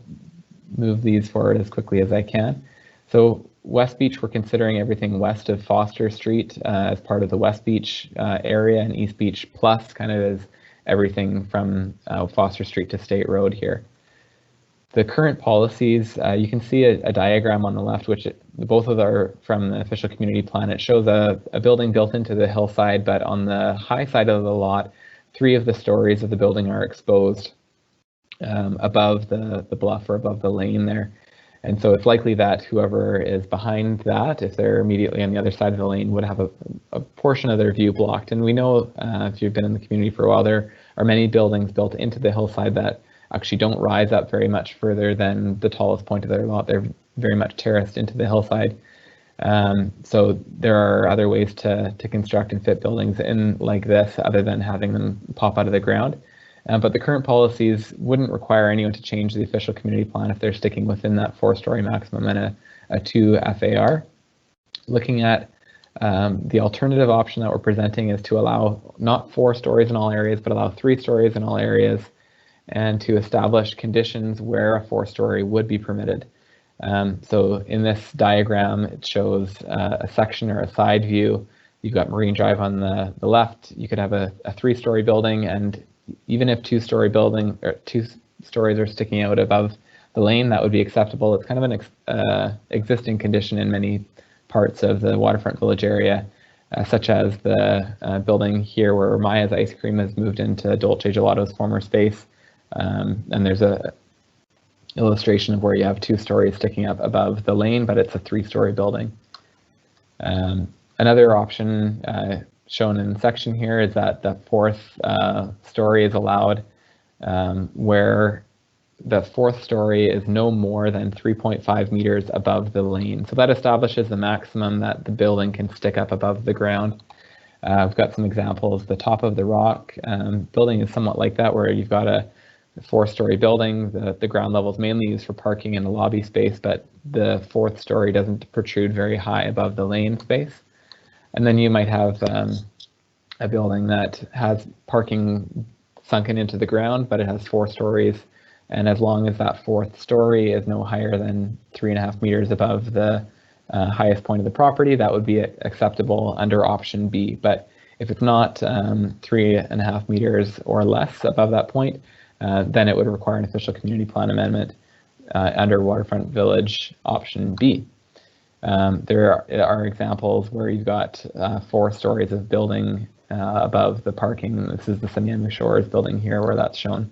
move these forward as quickly as I can. So West Beach, we're considering everything west of Foster Street as part of the West Beach area, and East Beach plus kind of is everything from Foster Street to State Road here. The current policies, you can see a diagram on the left, which both of them are from the official community plan. It shows a building built into the hillside, but on the high side of the lot, 3 of the stories of the building are exposed above the bluff or above the lane there. And so it's likely that whoever is behind that, if they're immediately on the other side of the lane, would have a portion of their view blocked. And we know, if you've been in the community for a while, there are many buildings built into the hillside that actually don't rise up very much further than the tallest point of their lot. They're very much terraced into the hillside. So there are other ways to construct and fit buildings in like this other than having them pop out of the ground. But the current policies wouldn't require anyone to change the official community plan if they're sticking within that 4-story maximum and a 2 FAR. Looking at the alternative option that we're presenting is to allow not 4 stories in all areas, but allow 3 stories in all areas, and to establish conditions where a 4-story would be permitted. So in this diagram, it shows a section or a side view. You've got Marine Drive on the left. You could have a 3-story building, and even if 2-story building or 2 stories are sticking out above the lane, that would be acceptable. It's kind of an existing condition in many parts of the Waterfront Village area, such as the building here where Maya's Ice Cream has moved into Dolce Gelato's former space. And there's a illustration of where you have 2 stories sticking up above the lane, but it's a 3-story building. Another option shown in the section here is that the 4th story is allowed, where the 4th story is no more than 3.5 meters above the lane. So that establishes the maximum that the building can stick up above the ground. I've got some examples. The Top of the Rock building is somewhat like that, where you've got a 4-story building. The ground level is mainly used for parking and the lobby space, but the 4th story doesn't protrude very high above the lane space. And then you might have a building that has parking sunken into the ground, but it has 4 stories. And as long as that 4th story is no higher than 3.5 meters above the highest point of the property, that would be acceptable under option B. But if it's not 3.5 meters or less above that point, then it would require an official community plan amendment under Waterfront Village option B. There are examples where you've got 4 stories of building above the parking. This is the Semiahmoo Shores building here where that's shown.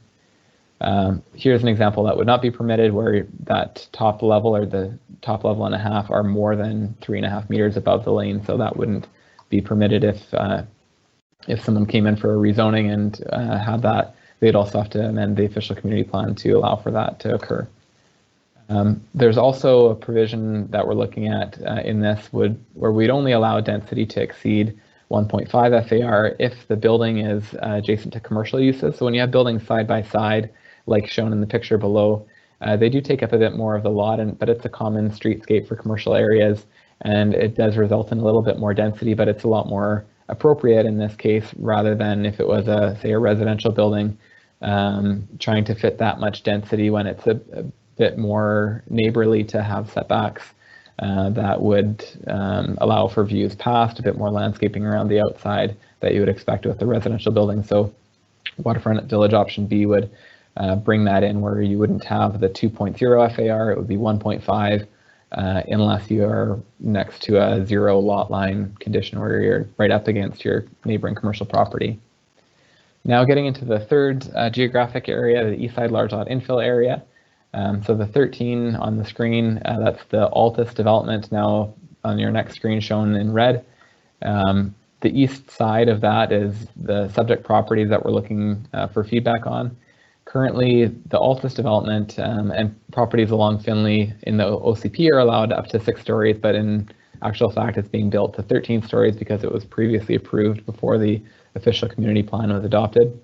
Here's an example that would not be permitted, where that top level or the top level and a half are more than 3.5 meters above the lane. So that wouldn't be permitted if someone came in for a rezoning and had that. They'd also have to amend the official community plan to allow for that to occur. There's also a provision that we're looking at in this where we'd only allow density to exceed 1.5 FAR if the building is adjacent to commercial uses. So when you have buildings side by side, like shown in the picture below, they do take up a bit more of the lot, but it's a common streetscape for commercial areas, and it does result in a little bit more density, but it's a lot more appropriate in this case rather than if it was say a residential building trying to fit that much density when it's a bit more neighborly to have setbacks that would allow for views past, a bit more landscaping around the outside that you would expect with a residential building. So Waterfront Village option B would bring that in where you wouldn't have the 2.0 FAR, it would be 1.5 unless you are next to a 0 lot line condition where you're right up against your neighboring commercial property. Now getting into the 3rd geographic area, the east side large lot infill area. So the 13 on the screen, that's the Altus development, now on your next screen shown in red. The east side of that is the subject properties that we're looking for feedback on. Currently, the Altus development and properties along Finley in the OCP are allowed up to 6 stories, but in actual fact, it's being built to 13 stories because it was previously approved before the official community plan was adopted.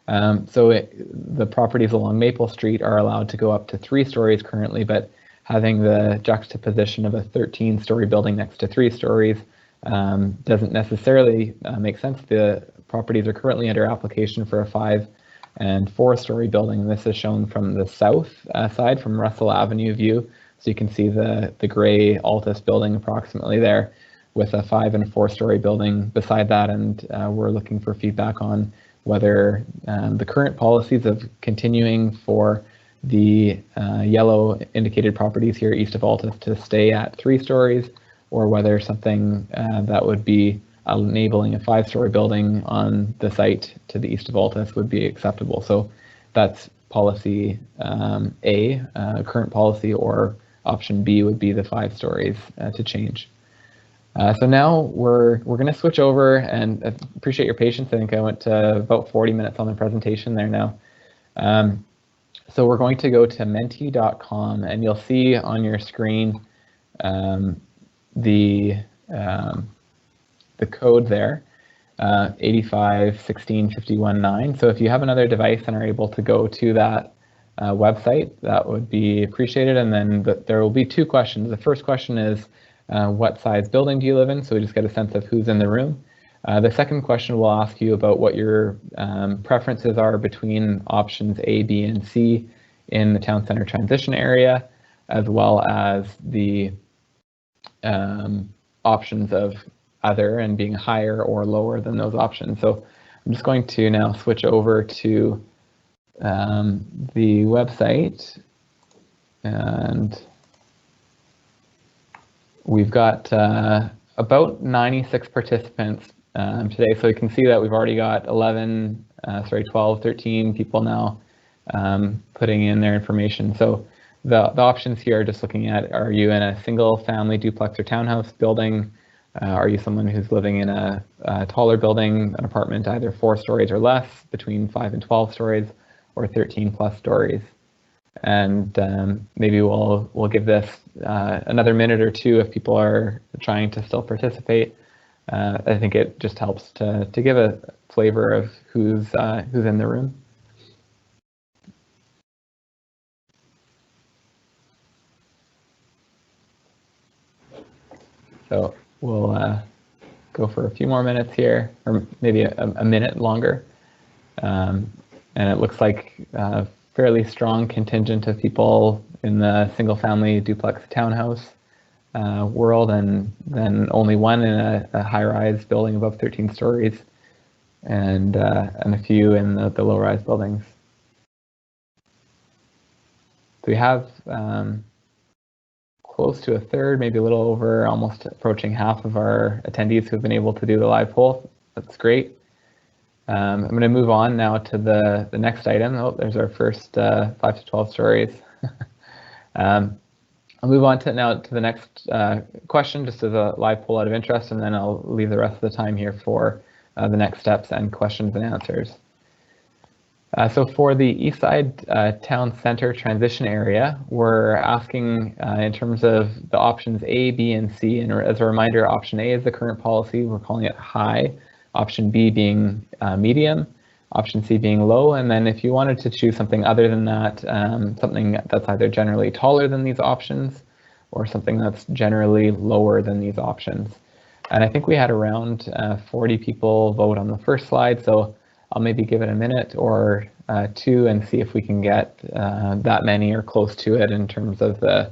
The properties along Maple Street are allowed to go up to 3 stories currently, but having the juxtaposition of a 13-story building next to 3 stories doesn't necessarily make sense. The properties are currently under application for a 5- and 4-story building. This is shown from the south side, from Russell Avenue view. So you can see the gray Altus building approximately there with a 5- and 4-story building beside that. And we're looking for feedback on whether the current policies of continuing for the yellow indicated properties here east of Altus to stay at 3 stories, or whether something that would be enabling a 5-story building on the site to the east of Altus would be acceptable. So that's policy A, current policy, or option B would be the 5 stories to change. So now we're going to switch over, and I appreciate your patience. I think I went to about 40 minutes on the presentation there now. So we're going to go to menti.com, and you'll see on your screen the code there, 85.16.51.9. So if you have another device and are able to go to that website, that would be appreciated. And then there will be 2 questions. The first question is, what size building do you live in? So we just get a sense of who's in the room. The second question will ask you about what your preferences are between options A, B, and C in the town center transition area, as well as the options of other and being higher or lower than those options. So I'm just going to now switch over to the website, and we've got about 96 participants today. So you can see that we've already got 12, 13 people now putting in their information. So the options here are just looking at, are you in a single family duplex or townhouse building? Are you someone who's living in a taller building, an apartment either 4 stories or less, between 5 and 12 stories, or 13 plus stories? And maybe we'll give this another minute or two if people are trying to still participate. I think it just helps to give a flavor of who's in the room. So we'll go for a few more minutes here, or maybe a minute longer. And it looks like a fairly strong contingent of people in the single family duplex townhouse world, and then only one in a high-rise building above 13 stories, and a few in the low-rise buildings. So we have close to a third, maybe a little over, almost approaching half of our attendees who have been able to do the live poll. That's great. I'm going to move on now to the next item. Oh, there's our first 5 to 12 stories. I'll move on to the next question, just as a live poll out of interest, and then I'll leave the rest of the time here for the next steps and questions and answers. So for the East Side Town Center transition area, we're asking in terms of the options A, B, and C. And as a reminder, option A is the current policy. We're calling it high. Option B being medium. Option C being low. And then if you wanted to choose something other than that, something that's either generally taller than these options or something that's generally lower than these options. And I think we had around 40 people vote on the first slide. So I'll maybe give it a minute or two and see if we can get that many or close to it in terms of the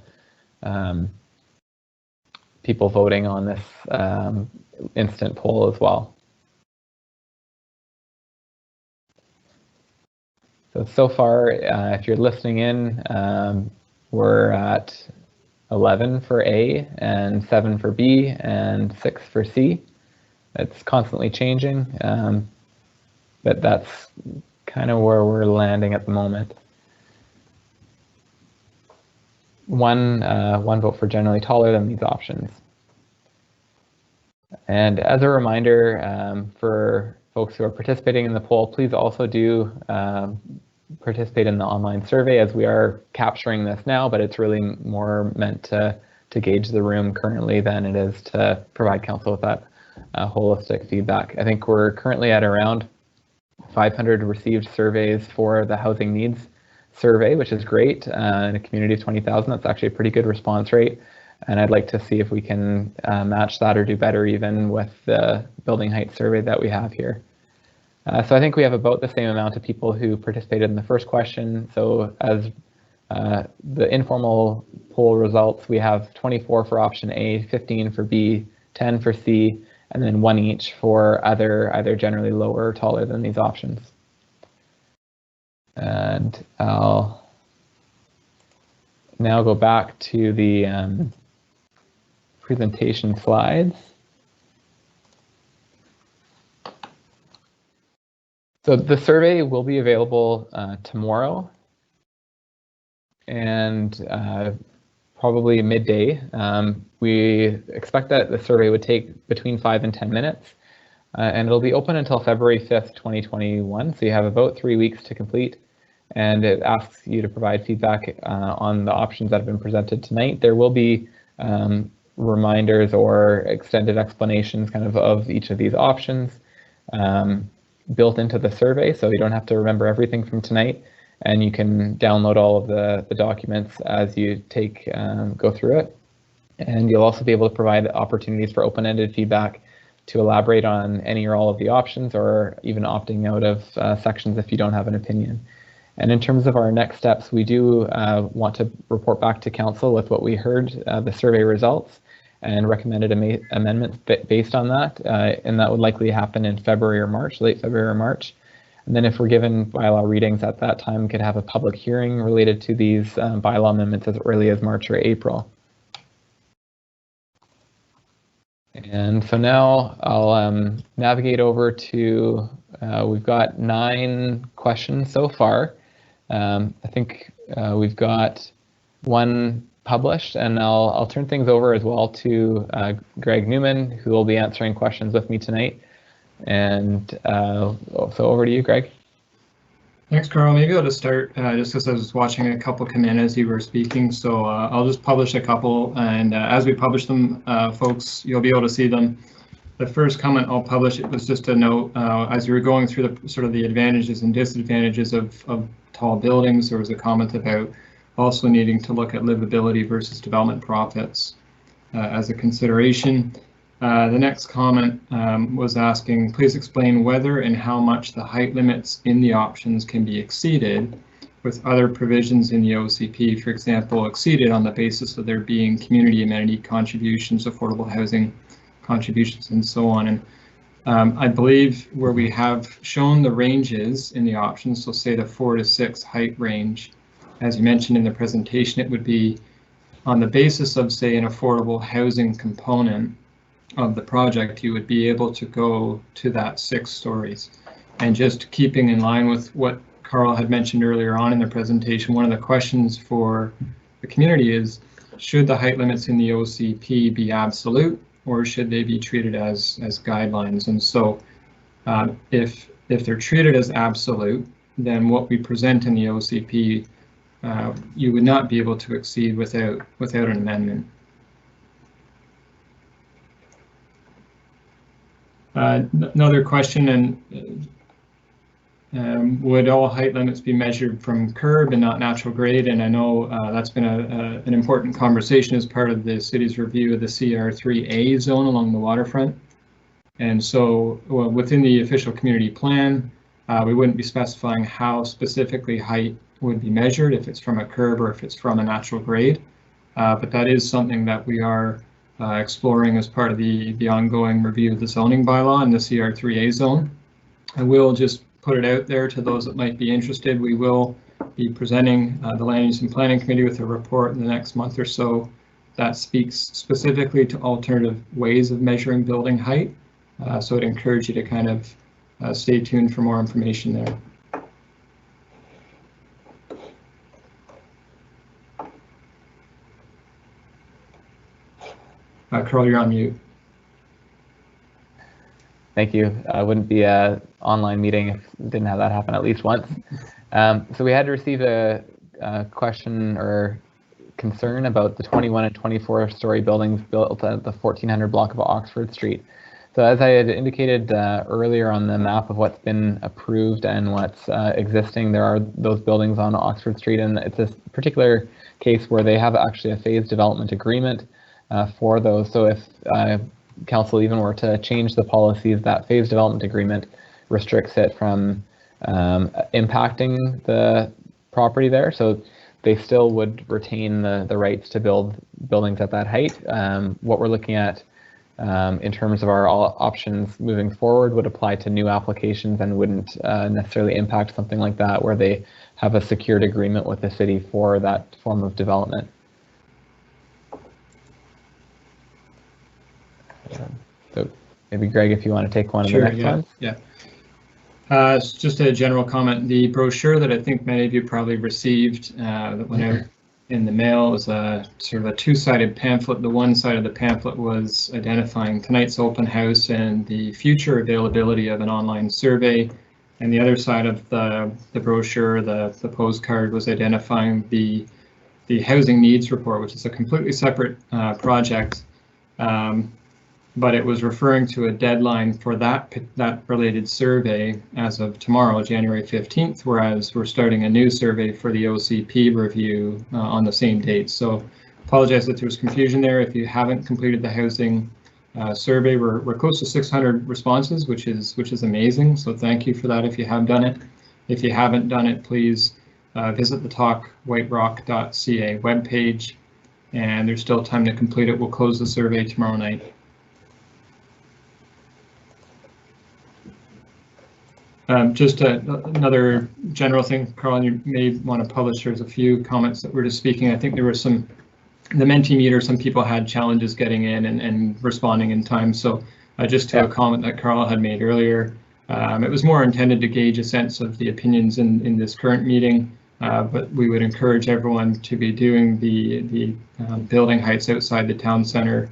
people voting on this instant poll as well. So far, if you're listening in, we're at 11 for A and 7 for B and 6 for C. It's constantly changing. But that's kind of where we're landing at the moment. One vote for generally taller than these options. And as a reminder, for folks who are participating in the poll, please also do participate in the online survey, as we are capturing this now, but it's really more meant to gauge the room currently than it is to provide council with that holistic feedback. I think we're currently at around 500 received surveys for the housing needs survey, which is great. In a community of 20,000, that's actually a pretty good response rate. And I'd like to see if we can match that or do better even with the building height survey that we have here. So I think we have about the same amount of people who participated in the first question. So as the informal poll results, we have 24 for option A, 15 for B, 10 for C, and then 1 each for either generally lower or taller than these options. And I'll now go back to the presentation slides. So the survey will be available tomorrow and probably midday. We expect that the survey would take between 5 and 10 minutes, and it'll be open until February 5th, 2021. So you have about 3 weeks to complete, and it asks you to provide feedback on the options that have been presented tonight. There will be reminders or extended explanations kind of each of these options built into the survey, so you don't have to remember everything from tonight, and you can download all of the documents as you go through it. And you'll also be able to provide opportunities for open-ended feedback to elaborate on any or all of the options, or even opting out of sections if you don't have an opinion. And in terms of our next steps, we do want to report back to council with what we heard, the survey results, and recommended amendments based on that. And that would likely happen in February or March, late February or March. And then if we're given bylaw readings at that time, could have a public hearing related to these bylaw amendments as early as March or April. And so now I'll navigate over to, we've got 9 questions so far. I think we've got one published, and I'll turn things over as well to Greg Newman, who will be answering questions with me tonight. And so over to you, Greg. Thanks, Carl. Maybe I'll just start just because I was watching a couple come in as you were speaking. So I'll just publish a couple, and as we publish them, folks, you'll be able to see them. The first comment I'll publish, it was just a note as you were going through the sort of the advantages and disadvantages of tall buildings. There was a comment about also needing to look at livability versus development profits as a consideration. The next comment was asking, please explain whether and how much the height limits in the options can be exceeded with other provisions in the OCP, for example, exceeded on the basis of there being community amenity contributions, affordable housing contributions, and so on. And I believe where we have shown the ranges in the options, so say the 4 to 6 height range, as you mentioned in the presentation, it would be on the basis of, say, an affordable housing component of the project, you would be able to go to that 6 stories. And just keeping in line with what Carl had mentioned earlier on in the presentation, one of the questions for the community is, should the height limits in the OCP be absolute, or should they be treated as guidelines? And so if they're treated as absolute, then what we present in the OCP, you would not be able to exceed without an amendment. Another question, and would all height limits be measured from curb and not natural grade? And I know that's been an important conversation as part of the city's review of the CR3A zone along the waterfront. And so within the official community plan, we wouldn't be specifying how specifically height would be measured, if it's from a curb or if it's from a natural grade. But that is something that we are exploring as part of the ongoing review of the zoning bylaw in the CR3A zone. I will just put it out there to those that might be interested. We will be presenting the Land Use and Planning Committee with a report in the next month or so that speaks specifically to alternative ways of measuring building height. So I'd encourage you to kind of stay tuned for more information there. Carl, you're on mute. Thank you. It wouldn't be an online meeting if we didn't have that happen at least once. So we had received a question or concern about the 21 and 24-story buildings built at the 1400 block of Oxford Street. So as I had indicated earlier on the map of what's been approved and what's existing, there are those buildings on Oxford Street, and it's a particular case where they have actually a phased development agreement for those. So if council even were to change the policies, that phased development agreement restricts it from impacting the property there. So they still would retain the rights to build buildings at that height. What we're looking at in terms of our options moving forward would apply to new applications and wouldn't necessarily impact something like that where they have a secured agreement with the city for that form of development. So maybe Greg, if you want to take one of the next ones. Yeah. It's just a general comment. The brochure that I think many of you probably received that went out in the mail was a sort of a 2-sided pamphlet. The one side of the pamphlet was identifying tonight's open house and the future availability of an online survey. And the other side of the brochure, the postcard, was identifying the housing needs report, which is a completely separate project. But it was referring to a deadline for that related survey as of tomorrow, January 15th, whereas we're starting a new survey for the OCP review on the same date. So apologize that there was confusion there. If you haven't completed the housing survey. We're close to 600 responses, which is amazing. So thank you for that if you have done it. If you haven't done it, please visit the talkwhiterock.ca webpage, and there's still time to complete it. We'll close the survey tomorrow night. Just another general thing, Carl, you may want to publish. There's a few comments that were just speaking. I think there was the Mentimeter, some people had challenges getting in and responding in time. So just to a comment that Carl had made earlier, it was more intended to gauge a sense of the opinions in this current meeting, but we would encourage everyone to be doing the building heights outside the town center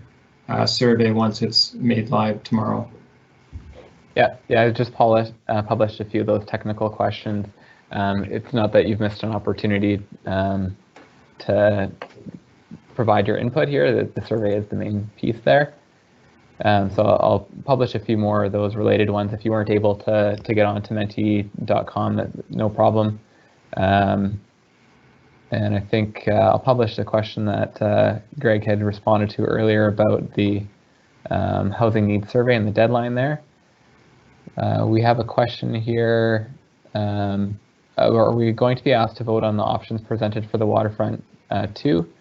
survey once it's made live tomorrow. Yeah, I just published a few of those technical questions. It's not that you've missed an opportunity to provide your input here. The survey is the main piece there. So I'll publish a few more of those related ones. If you weren't able to get onto menti.com, no problem. And I think I'll publish the question that Greg had responded to earlier about the housing needs survey and the deadline there. We have a question here. Are we going to be asked to vote on the options presented for the Waterfront 2?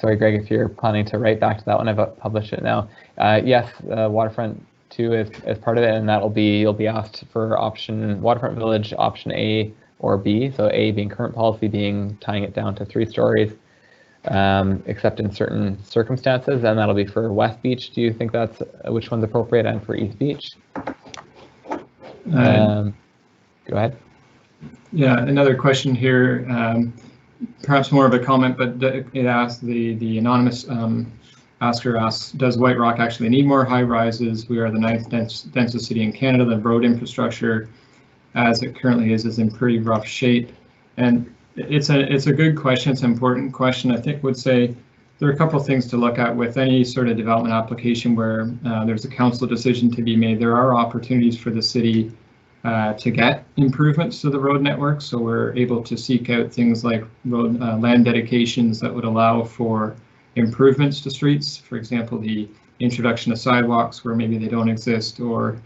Sorry, Greg, if you're planning to write back to that one, I've published it now. Yes, Waterfront 2 is part of it, and you'll be asked for Waterfront Village option A or B. So A being current policy, being tying it down to 3 stories, except in certain circumstances, and that'll be for West Beach. Do you think that's which one's appropriate, and for East Beach? Go ahead. Yeah, another question here, perhaps more of a comment, but it asks, the anonymous asker asks, does White Rock actually need more high rises? We are the 9th densest city in Canada. The road infrastructure as it currently is in pretty rough shape. And it's a good question. It's an important question. I think would say there are a couple of things to look at with any sort of development application where there's a council decision to be made. There are opportunities for the city to get improvements to the road network. So we're able to seek out things like road land dedications that would allow for improvements to streets. For example, the introduction of sidewalks where maybe they don't exist, or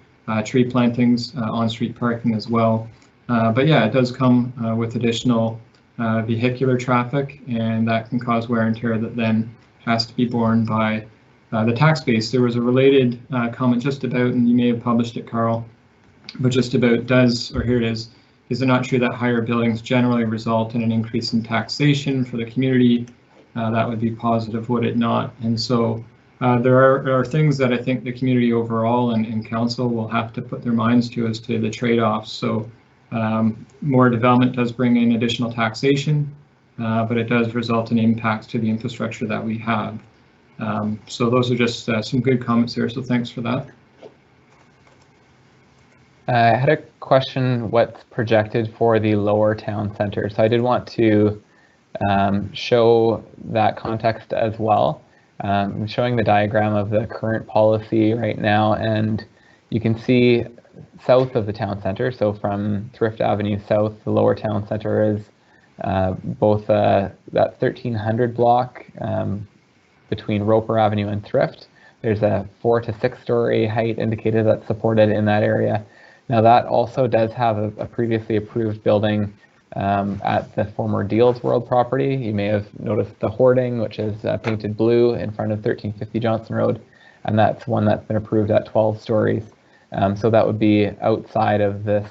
tree plantings, on-street parking as well. But yeah, it does come with additional vehicular traffic, and that can cause wear and tear that then has to be borne by the tax base. There was a related comment just about, and you may have published it, Carl, but just about here it is it not true that higher buildings generally result in an increase in taxation for the community? That would be positive, would it not? And so there are things that I think the community overall and council will have to put their minds to as to the trade-offs. So more development does bring in additional taxation, but it does result in impacts to the infrastructure that we have. So those are just some good comments there, so thanks for that. I had a question, what's projected for the lower town center? So I did want to show that context as well. I'm showing the diagram of the current policy right now, and you can see south of the town center, so from Thrift Avenue south, the lower town center is both that 1300 block between Roper Avenue and Thrift. There's a 4 to 6 story height indicated that's supported in that area. Now that also does have a previously approved building at the former Deals World property. You may have noticed the hoarding, which is painted blue in front of 1350 Johnson Road, and that's one that's been approved at 12 stories. So that would be outside of this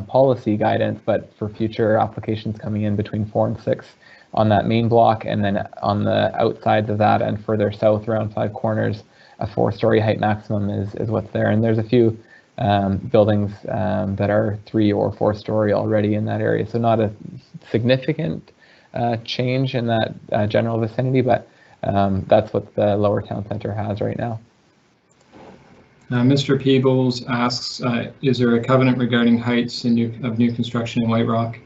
policy guidance, but for future applications coming in between 4 and 6 on that main block, and then on the outsides of that and further south around 5 corners, a 4-story height maximum is what's there. And there's a few buildings that are 3 or 4 story already in that area. So not a significant change in that general vicinity, but that's what the lower town center has right now. Mr. Peebles asks, is there a covenant regarding heights of new construction in White Rock?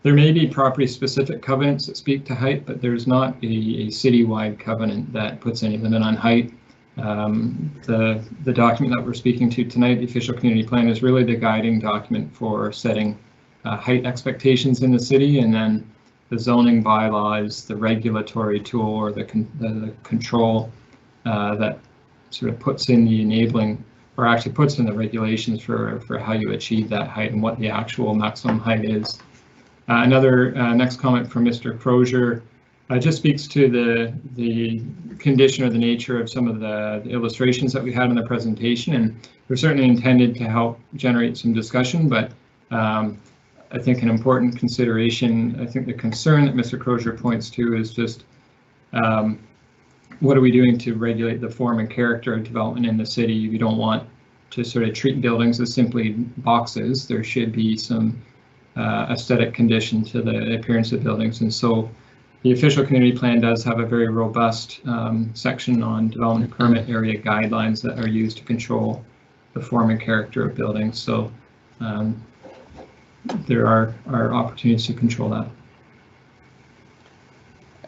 There may be property-specific covenants that speak to height, but there's not a citywide covenant that puts any limit on height. The document that we're speaking to tonight, the official community plan, is really the guiding document for setting height expectations in the city, and then the zoning bylaws, the regulatory tool, or the control that sort of puts in the enabling, or actually puts in the regulations for how you achieve that height and what the actual maximum height is. Another next comment from Mr. Crozier just speaks to the condition or the nature of some of the illustrations that we had in the presentation, and they're certainly intended to help generate some discussion, but I think an important consideration, I think the concern that Mr. Crozier points to is just what are we doing to regulate the form and character of development in the city? We don't want to sort of treat buildings as simply boxes. There should be some aesthetic condition to the appearance of buildings, and so the official community plan does have a very robust section on development permit area guidelines that are used to control the form and character of buildings. So there are opportunities to control that.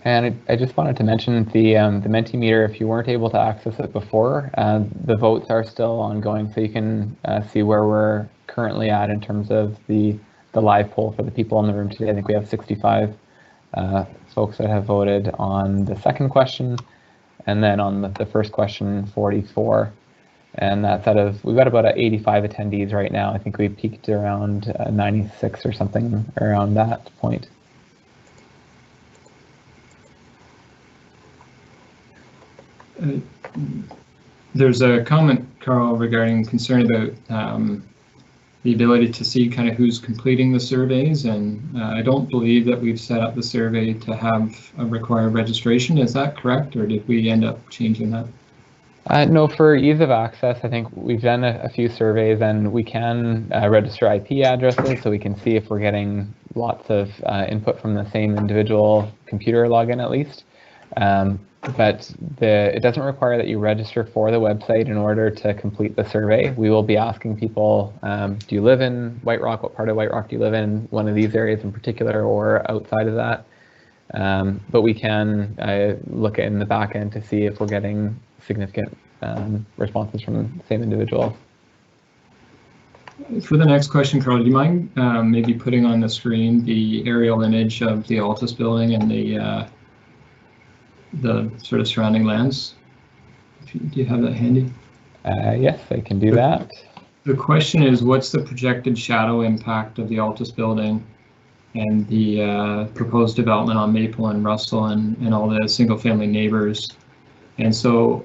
And I just wanted to mention the Mentimeter, if you weren't able to access it before, the votes are still ongoing, so you can see where we're currently at in terms of the live poll for the people in the room today. I think we have 65 folks that have voted on the second question, and then on the first question, 44. And that's we've got about 85 attendees right now. I think we peaked around 96 or something around that point. There's a comment, Carl, regarding concern about the ability to see kind of who's completing the surveys, and I don't believe that we've set up the survey to have a required registration. Is that correct, or did we end up changing that? No, for ease of access, I think we've done a few surveys, and we can register IP addresses, so we can see if we're getting lots of input from the same individual computer login at least. But it doesn't require that you register for the website in order to complete the survey. We will be asking people, do you live in White Rock? What part of White Rock do you live in? One of these areas in particular or outside of that. But we can look in the back end to see if we're getting significant responses from the same individual. For the next question, Carl, do you mind maybe putting on the screen the aerial image of the Altus building and the sort of surrounding lands? Do you have that handy? Yes, I can do that. The question is, what's the projected shadow impact of the Altus building and the proposed development on Maple and Russell and all the single family neighbors? And so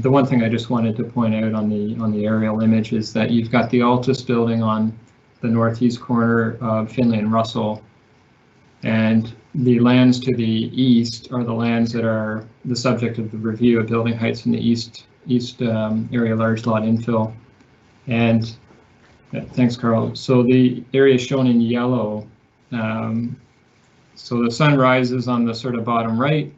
the one thing I just wanted to point out on the aerial image is that you've got the Altus building on the northeast corner of Finley and Russell, and the lands to the east are the lands that are the subject of the review of building heights in the east area large lot infill. And thanks, Carl. So the area shown in yellow, so the sun rises on the sort of bottom right,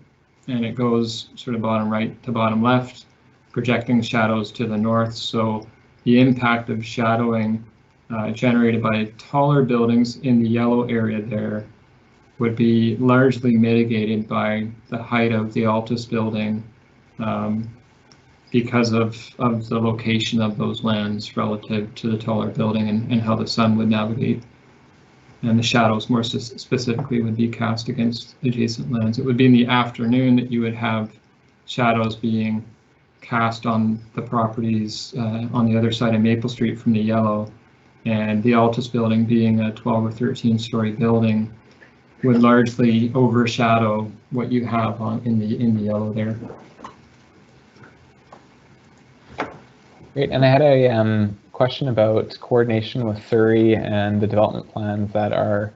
and it goes sort of bottom right to bottom left, projecting shadows to the north. So the impact of shadowing generated by taller buildings in the yellow area there would be largely mitigated by the height of the Altus building because of the location of those lands relative to the taller building and how the sun would navigate. And the shadows more specifically would be cast against adjacent lands. It would be in the afternoon that you would have shadows being cast on the properties on the other side of Maple Street from the yellow, and the Altus building being a 12 or 13 story building would largely overshadow what you have in the yellow there. Great, and I had a question about coordination with Surrey and the development plans that are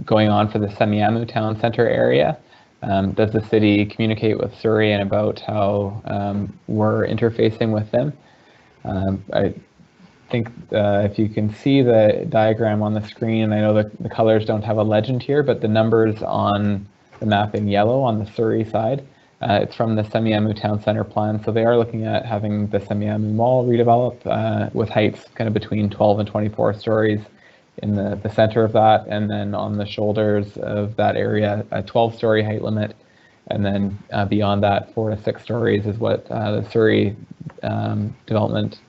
going on for the Semiahmoo Town Centre area. Does the city communicate with Surrey and about how we're interfacing with them? I think if you can see the diagram on the screen, I know that the colors don't have a legend here, but the numbers on the map in yellow on the Surrey side, it's from the Semiahmoo Town Centre plan. So they are looking at having the Semiahmoo Mall redevelop with heights kind of between 12 and 24 stories in the center of that, and then on the shoulders of that area, a 12-story height limit, and then beyond that, 4 to 6 stories is what the Surrey development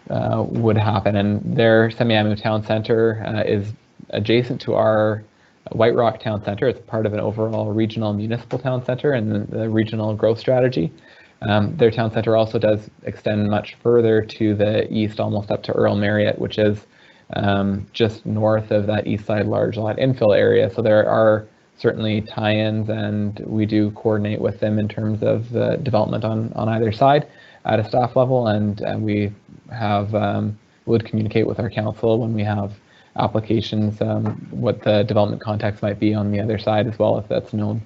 would happen. And their Semiahmoo Town Centre is adjacent to our White Rock Town Center. It's part of an overall regional municipal town center and the regional growth strategy. Their town center also does extend much further to the east, almost up to Earl Marriott, which is just north of that east side large lot infill area. So there are certainly tie-ins, and we do coordinate with them in terms of the development on either side at a staff level, and we have would communicate with our council when we have applications what the development context might be on the other side as well, if that's known.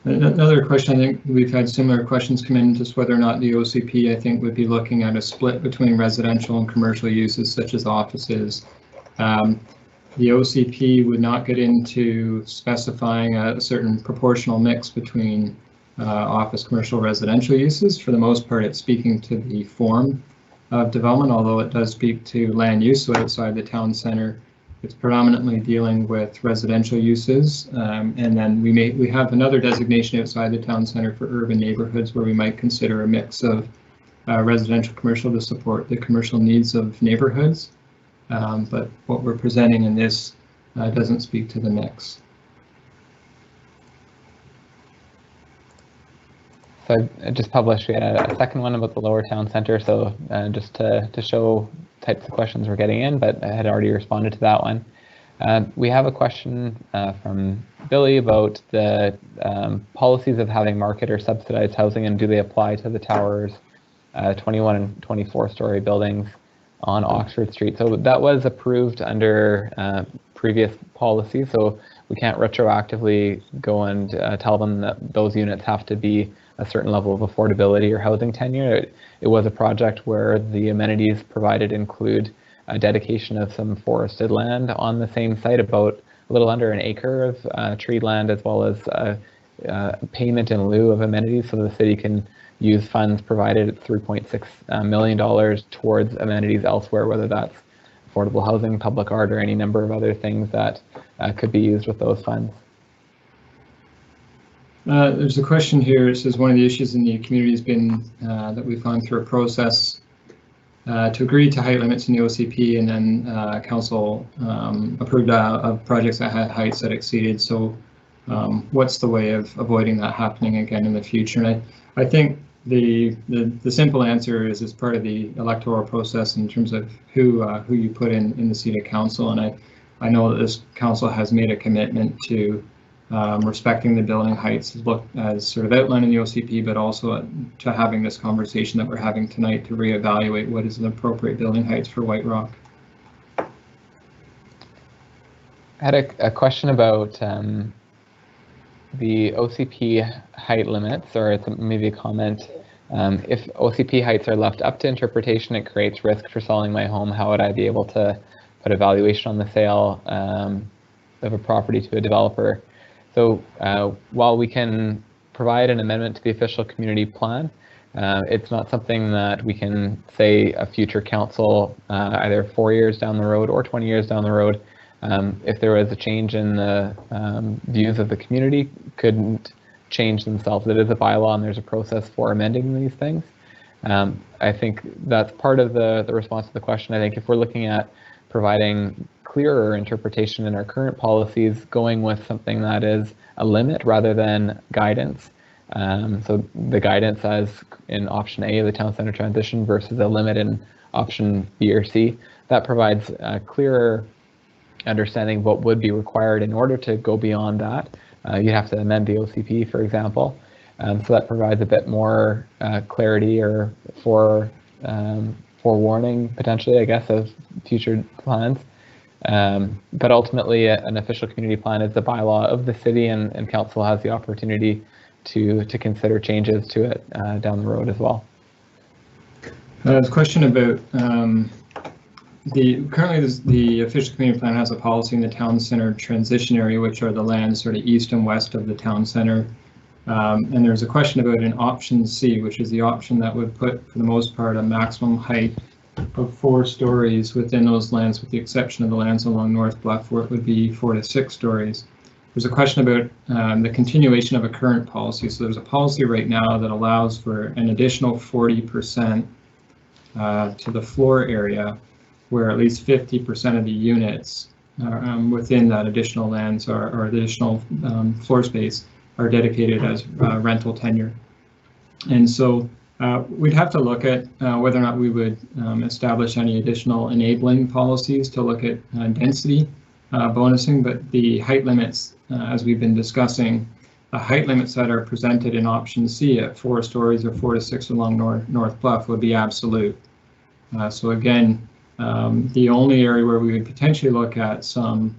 Another question, I think we've had similar questions come in, just whether or not the OCP, I think, would be looking at a split between residential and commercial uses such as offices. The OCP would not get into specifying a certain proportional mix between office, commercial, residential uses. For the most part, it's speaking to the form of development, although it does speak to land use. So outside the town center, it's predominantly dealing with residential uses, and then we have another designation outside the town center for urban neighborhoods where we might consider a mix of residential commercial to support the commercial needs of neighborhoods. But what we're presenting in this doesn't speak to the mix. So I just published, we had a second one about the lower town center, so just to show types of questions we're getting in, but I had already responded to that one. We have a question from Billy about the policies of having market or subsidized housing, and do they apply to the towers, 21 and 24 story buildings on Oxford Street. So that was approved under previous policy, so we can't retroactively go and tell them that those units have to be a certain level of affordability or housing tenure. It was a project where the amenities provided include a dedication of some forested land on the same site, about a little under an acre of treed land, as well as payment in lieu of amenities, so the city can use funds provided at $3.6 million towards amenities elsewhere, whether that's affordable housing, public art, or any number of other things that could be used with those funds. There's a question here. It says one of the issues in the community has been that we've gone through a process to agree to height limits in the OCP, and then council approved of projects that had heights that exceeded. So what's the way of avoiding that happening again in the future? And I think the simple answer is part of the electoral process in terms of who you put in the seat of council. And I know that this council has made a commitment to respecting the building heights as sort of outlined in the OCP, but also to having this conversation that we're having tonight to reevaluate what is an appropriate building heights for White Rock. I had a question about the OCP height limits, or it's maybe a comment. If OCP heights are left up to interpretation, it creates risk for selling my home. How would I be able to put a valuation on the sale of a property to a developer? So while we can provide an amendment to the official community plan, it's not something that we can say a future council, either 4 years down the road or 20 years down the road, if there was a change in the views of the community, couldn't change themselves. It is a bylaw, and there's a process for amending these things. I think that's part of the response to the question. I think if we're looking at providing clearer interpretation in our current policies, going with something that is a limit rather than guidance. So the guidance as in option A of the town center transition versus a limit in option B or C, that provides a clearer understanding of what would be required in order to go beyond that. You have to amend the OCP, for example. So that provides a bit more clarity or forewarning, potentially, I guess, of future plans. But ultimately, an official community plan is the bylaw of the city, and council has the opportunity to consider changes to it down the road as well. There's a question about currently the official community plan has a policy in the town center transition area, which are the lands sort of east and west of the town center. And there's a question about an option C, which is the option that would put, for the most part, a maximum height of 4 stories within those lands, with the exception of the lands along North Bluff, where it would be 4 to 6 stories. There's a question about the continuation of a current policy. So there's a policy right now that allows for an additional 40% to the floor area, where at least 50% of the units within that additional lands or additional floor space are dedicated as rental tenure. And so we'd have to look at whether or not we would establish any additional enabling policies to look at density bonusing, but the height limits, as we've been discussing, the height limits that are presented in option C at 4 stories or 4 to 6 along North Bluff would be absolute. So again, the only area where we would potentially look at some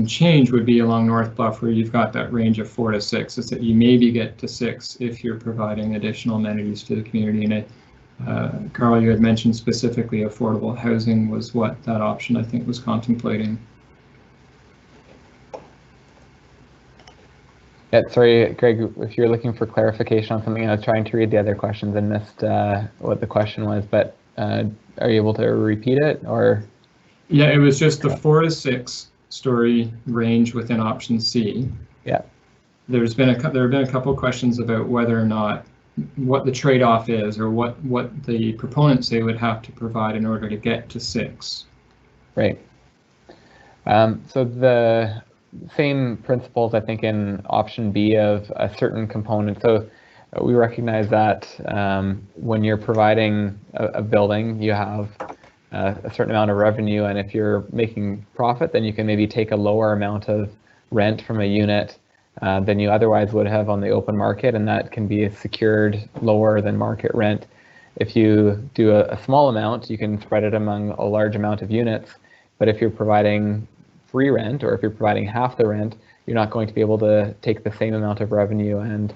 change would be along North Bluff, where you've got that range of 4 to 6. It's that you maybe get to 6 if you're providing additional amenities to the community. And Carl, you had mentioned specifically affordable housing was what that option I think was contemplating. Yeah, sorry, Greg, if you're looking for clarification on something, I was trying to read the other questions and missed what the question was, but are you able to repeat it, or? Yeah, it was just the 4 to 6 story range within option C. Yeah. There have been a couple of questions about whether or not what the trade-off is, or what the proponents say would have to provide in order to get to 6. Right. So the same principles, I think, in option B of a certain component. So we recognize that when you're providing a building, you have a certain amount of revenue, and if you're making profit, then you can maybe take a lower amount of rent from a unit than you otherwise would have on the open market, and that can be secured lower than market rent. If you do a small amount, you can spread it among a large amount of units, but if you're providing free rent, or if you're providing half the rent, you're not going to be able to take the same amount of revenue and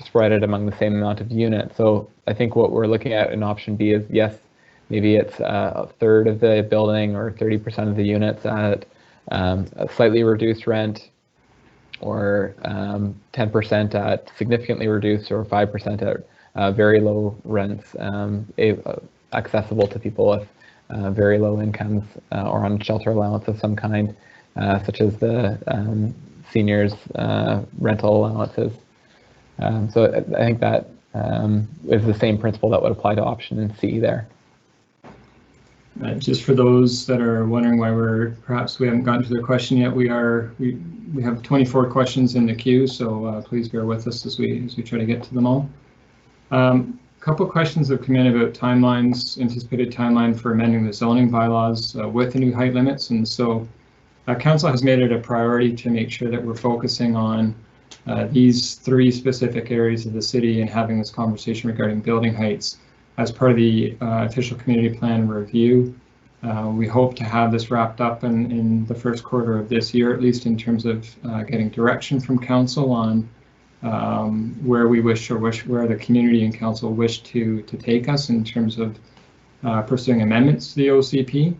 spread it among the same amount of units. So I think what we're looking at in option B is, yes, maybe it's a third of the building or 30% of the units at a slightly reduced rent, or 10% at significantly reduced, or 5% at very low rents, accessible to people with very low incomes or on shelter allowance of some kind, such as the seniors rental allowances. So I think that is the same principle that would apply to option C there. Just for those that are wondering why we haven't gotten to their question yet, we have 24 questions in the queue, so please bear with us as we try to get to them all. A couple of questions have come in about timelines, anticipated timeline for amending the zoning bylaws with the new height limits, and so Council has made it a priority to make sure that we're focusing on these 3 specific areas of the city and having this conversation regarding building heights as part of the official community plan review. We hope to have this wrapped up in the first quarter of this year, at least in terms of getting direction from Council on where we wish, where the community and Council wish to take us in terms of pursuing amendments to the OCP.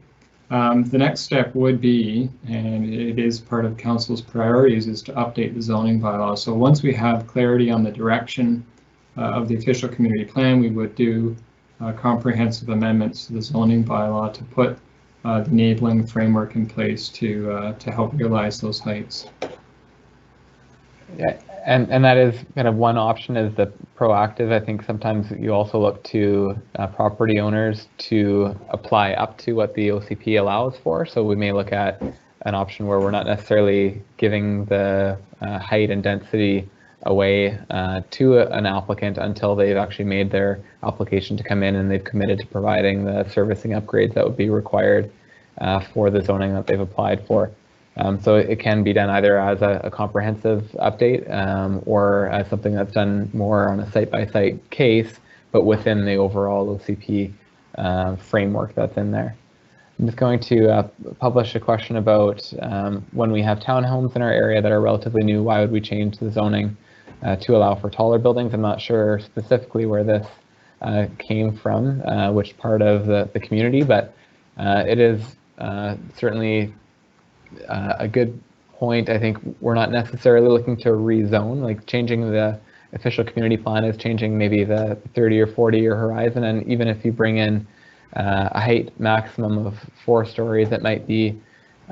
The next step would be, and it is part of Council's priorities, is to update the zoning bylaw. So once we have clarity on the direction of the official community plan, we would do comprehensive amendments to the zoning bylaw to put the enabling framework in place to help realize those heights. Yeah, and that is kind of one option, is the proactive. I think sometimes you also look to property owners to apply up to what the OCP allows for. So we may look at an option where we're not necessarily giving the height and density away to an applicant until they've actually made their application to come in and they've committed to providing the servicing upgrades that would be required for the zoning that they've applied for. So it can be done either as a comprehensive update or as something that's done more on a site-by-site case, but within the overall OCP framework that's in there. I'm just going to publish a question about when we have townhomes in our area that are relatively new, why would we change the zoning to allow for taller buildings? I'm not sure specifically where this came from, which part of the community, but it is certainly a good point. I think we're not necessarily looking to rezone, like changing the official community plan is changing maybe the 30 or 40 year horizon, and even if you bring in a height maximum of 4 stories, it might be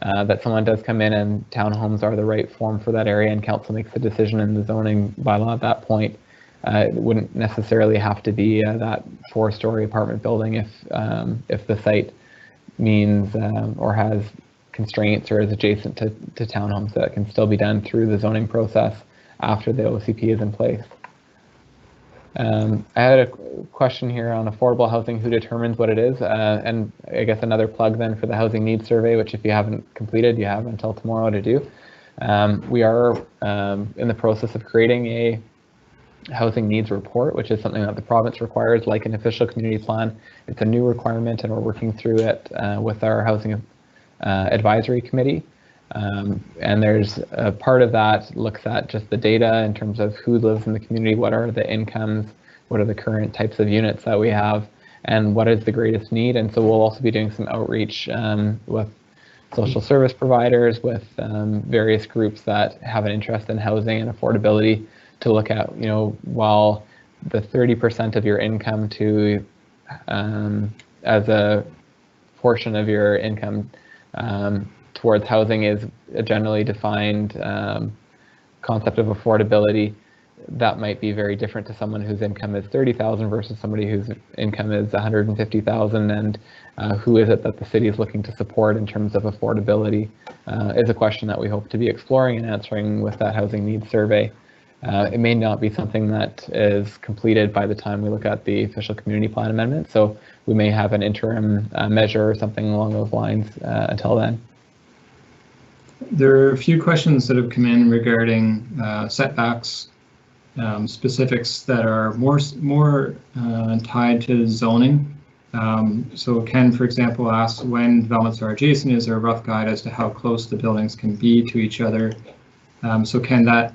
that someone does come in and townhomes are the right form for that area and Council makes the decision in the zoning bylaw at that point. It wouldn't necessarily have to be that 4-story apartment building if the site means or has constraints or is adjacent to townhomes, that can still be done through the zoning process after the OCP is in place. I had a question here on affordable housing, who determines what it is, and I guess another plug then for the housing needs survey, which if you haven't completed, you have until tomorrow to do. We are in the process of creating a housing needs report, which is something that the province requires, like an official community plan. It's a new requirement, and we're working through it with our housing advisory committee. And there's a part of that looks at just the data in terms of who lives in the community, what are the incomes, what are the current types of units that we have, and what is the greatest need. And so we'll also be doing some outreach with social service providers, with various groups that have an interest in housing and affordability, to look at, you know, while the 30% of your income to as a portion of your income towards housing is a generally defined concept of affordability, that might be very different to someone whose income is 30,000 versus somebody whose income is 150,000, and who is it that the city is looking to support in terms of affordability is a question that we hope to be exploring and answering with that housing needs survey. It may not be something that is completed by the time we look at the official community plan amendment, so we may have an interim measure or something along those lines until then. There are a few questions that have come in regarding setbacks, specifics that are more tied to zoning. So Ken, for example, asks, when developments are adjacent, is there a rough guide as to how close the buildings can be to each other? So Ken, that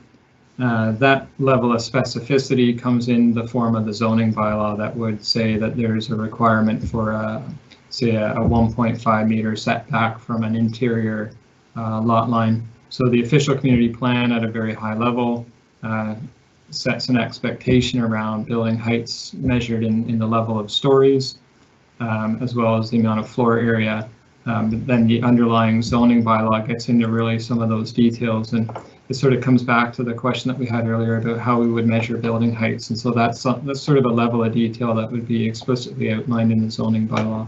level of specificity comes in the form of the zoning bylaw that would say that there's a requirement for say a 1.5 meter setback from an interior lot line. So the official community plan at a very high level sets an expectation around building heights measured in the level of stories, as well as the amount of floor area. But then the underlying zoning bylaw gets into really some of those details, and it sort of comes back to the question that we had earlier about how we would measure building heights. And so that's sort of a level of detail that would be explicitly outlined in the zoning bylaw.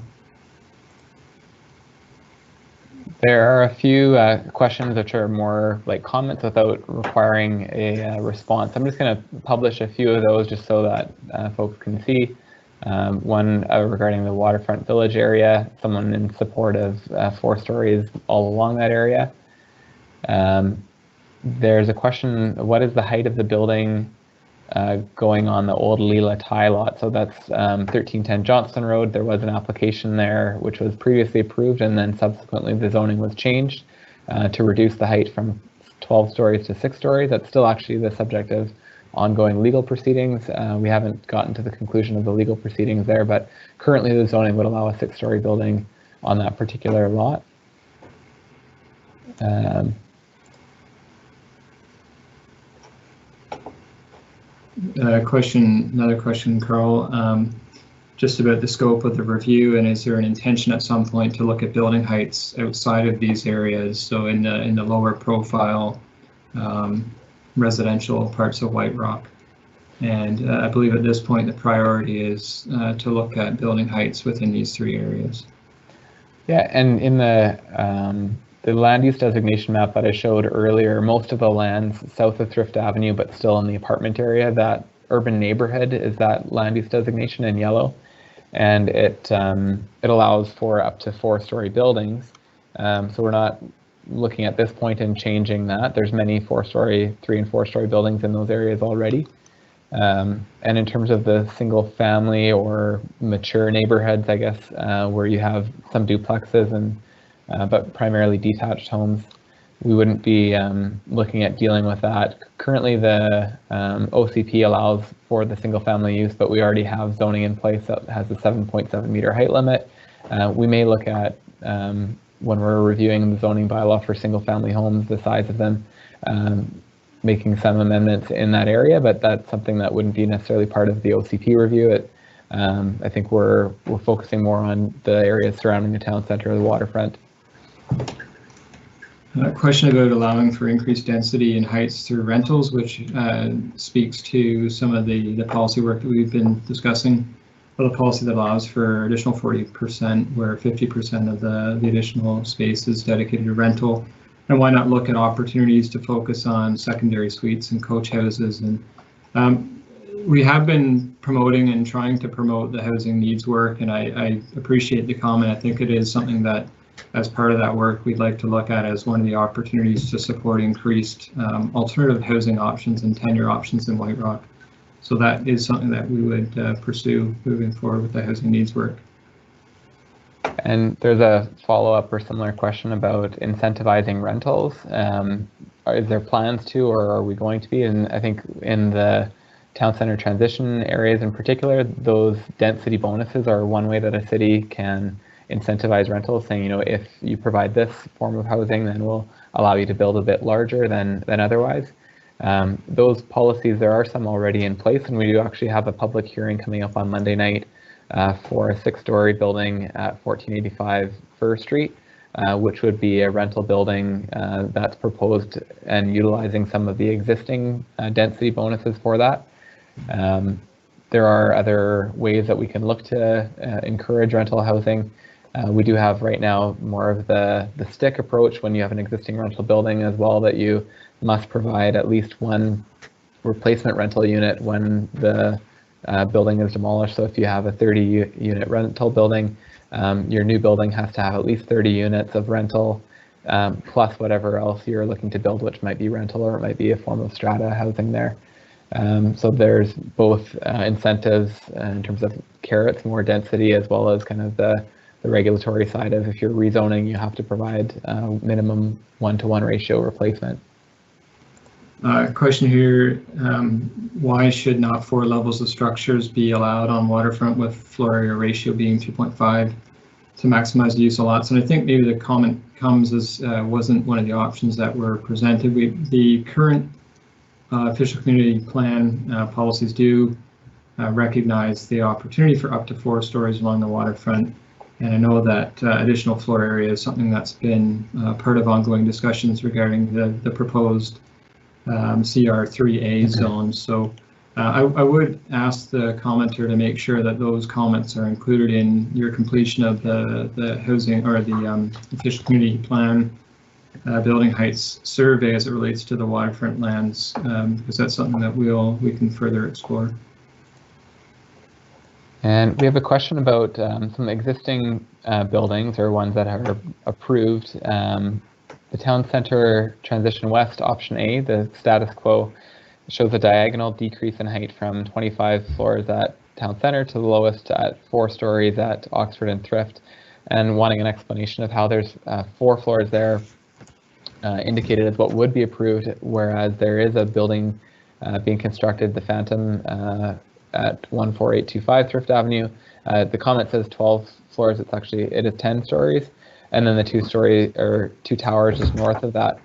There are a few questions which are more like comments without requiring a response. I'm just going to publish a few of those just so that folks can see. One regarding the Waterfront Village area, someone in support of 4 stories all along that area. There's a question, what is the height of the building going on the old Leela tie lot? So that's 1310 Johnston Road. There was an application there which was previously approved, and then subsequently the zoning was changed to reduce the height from 12 stories to 6 stories. That's still actually the subject of ongoing legal proceedings. We haven't gotten to the conclusion of the legal proceedings there, but currently the zoning would allow a 6-story building on that particular lot. Another question, Carl, just about the scope of the review, and is there an intention at some point to look at building heights outside of these areas, so in the lower profile residential parts of White Rock? And I believe at this point the priority is to look at building heights within these 3 areas. Yeah, and in the land use designation map that I showed earlier, most of the lands south of Thrift Avenue, but still in the apartment area, that urban neighborhood is that land use designation in yellow, and it allows for up to 4-story buildings. So we're not looking at this point in changing that. There's many 4-story, 3- and 4-story buildings in those areas already. And in terms of the single family or mature neighborhoods, I guess, where you have some duplexes and but primarily detached homes, we wouldn't be looking at dealing with that. Currently, the OCP allows for the single family use, but we already have zoning in place that has a 7.7 meter height limit. We may look at, when we're reviewing the zoning bylaw for single family homes, the size of them, making some amendments in that area, but that's something that wouldn't be necessarily part of the OCP review. I think we're focusing more on the areas surrounding the town center or the waterfront. A question about allowing for increased density and heights through rentals, which speaks to some of the policy work that we've been discussing. the policy that allows for additional 40%, where 50% of the additional space is dedicated to rental. And why not look at opportunities to focus on secondary suites and coach houses? And we have been promoting and trying to promote the housing needs work, and I appreciate the comment. I think it is something that, as part of that work, we'd like to look at as one of the opportunities to support increased alternative housing options and tenure options in White Rock. So that is something that we would pursue moving forward with the housing needs work. And there's a follow-up or similar question about incentivizing rentals. Is there plans to, or are we going to be? And I think in the town center transition areas in particular, those density bonuses are one way that a city can incentivize rentals, saying, you know, if you provide this form of housing, then we'll allow you to build a bit larger than otherwise. Those policies, there are some already in place, and we do actually have a public hearing coming up on Monday night for a 6-story building at 1485 Fir Street, which would be a rental building that's proposed and utilizing some of the existing density bonuses for that. There are other ways that we can look to encourage rental housing. We do have right now more of the stick approach when you have an existing rental building as well, that you must provide at least one replacement rental unit when the building is demolished. So if you have a 30-unit rental building, your new building has to have at least 30 units of rental, plus whatever else you're looking to build, which might be rental or it might be a form of strata housing there. So there's both incentives in terms of carrots, more density, as well as kind of the regulatory side of, if you're rezoning, you have to provide minimum 1-to-1 ratio replacement. Question here, why should not 4 levels of structures be allowed on waterfront with floor area ratio being 2.5 to maximize the use of lots? And I think maybe the comment comes as wasn't one of the options that were presented. The current official community plan policies do recognize the opportunity for up to 4 stories along the waterfront. And I know that additional floor area is something that's been part of ongoing discussions regarding the proposed CR3A zone. So I would ask the commenter to make sure that those comments are included in your completion of the housing or the official community plan building heights survey as it relates to the waterfront lands, because that's something that we can further explore. And we have a question about some existing buildings or ones that are approved. The Town Center Transition West Option A, the status quo, shows a diagonal decrease in height from 25 floors at Town Center to the lowest at 4 stories at Oxford and Thrift, and wanting an explanation of how there's 4 floors there indicated as what would be approved, whereas there is a building being constructed, the Phantom, at 14825 Thrift Avenue. The comment says 12 floors, it is 10 stories. And then the 2-story or 2 towers just north of that.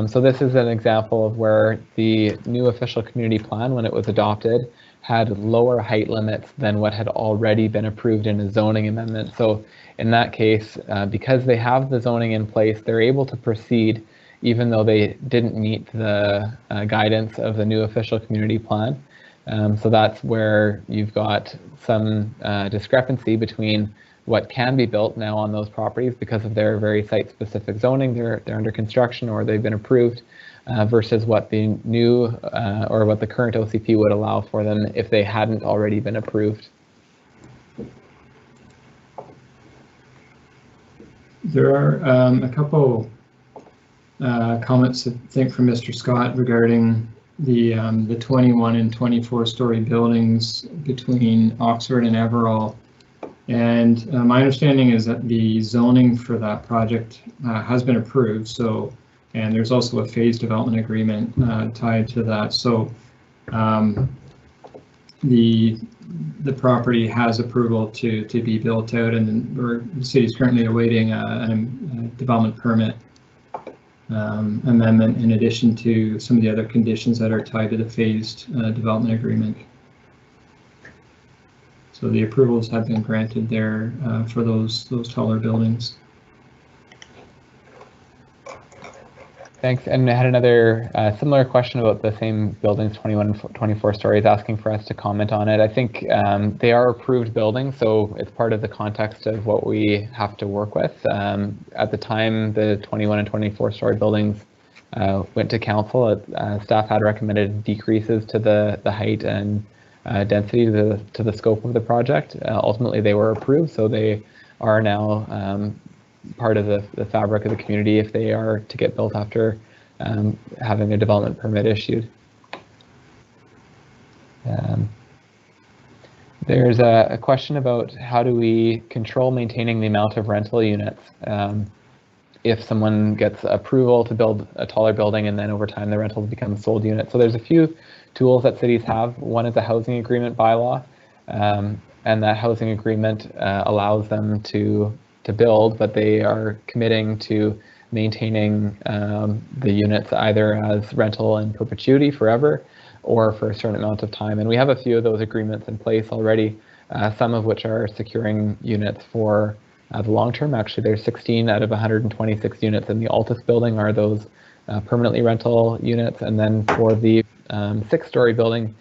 So this is an example of where the new official community plan, when it was adopted, had lower height limits than what had already been approved in a zoning amendment. So in that case, because they have the zoning in place, they're able to proceed even though they didn't meet the guidance of the new official community plan. So that's where you've got some discrepancy between what can be built now on those properties because of their very site-specific zoning, they're under construction or they've been approved, versus what the new or what the current OCP would allow for them if they hadn't already been approved. There are a couple comments, I think, from Mr. Scott regarding the 21 and 24-story buildings between Oxford and Everall. And my understanding is that the zoning for that project has been approved. So, and there's also a phased development agreement tied to that. So the property has approval to be built out, and the city is currently awaiting a development permit amendment in addition to some of the other conditions that are tied to the phased development agreement. So the approvals have been granted there for those taller buildings. Thanks. And I had another similar question about the same buildings, 21 and 24 stories, asking for us to comment on it. I think they are approved buildings, so it's part of the context of what we have to work with. At the time, the 21 and 24 story buildings went to council. Staff had recommended decreases to the height and density to the scope of the project. Ultimately, they were approved, so they are now part of the fabric of the community if they are to get built after having a development permit issued. There's a question about how do we control maintaining the amount of rental units if someone gets approval to build a taller building and then over time the rentals become sold units. So there's a few tools that cities have. One is a housing agreement bylaw, and that housing agreement allows them to build, but they are committing to maintaining the units either as rental in perpetuity forever or for a certain amount of time. And we have a few of those agreements in place already, some of which are securing units for the long term. Actually, there's 16 out of 126 units in the Altus building are those permanently rental units. And then for the 6-story building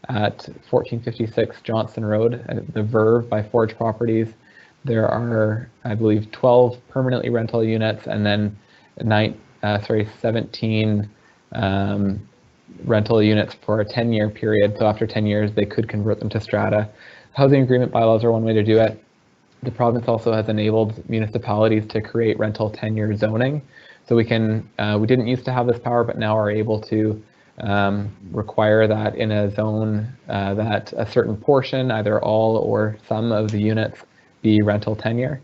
at 1456 Johnston Road, the Verve by Forge Properties, there are, I believe, 12 permanently rental units and then 17 rental units for a 10-year period. So after 10 years, they could convert them to strata. Housing agreement bylaws are one way to do it. The province also has enabled municipalities to create rental tenure zoning. So we didn't used to have this power, but now are able to require that in a zone that a certain portion, either all or some of the units, be rental tenure.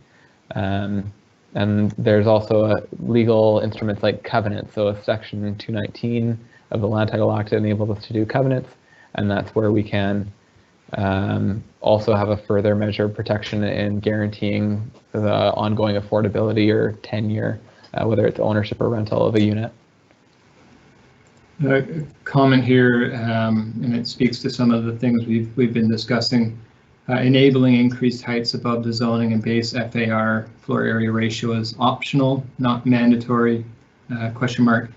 And there's also legal instruments like covenants. So a section 219 of the Land Title Act enables us to do covenants, and that's where we can also have a further measure of protection in guaranteeing the ongoing affordability or tenure, whether it's ownership or rental of a unit. A comment here, and it speaks to some of the things we've been discussing. Enabling increased heights above the zoning and base FAR floor area ratio is optional, not mandatory, question mark.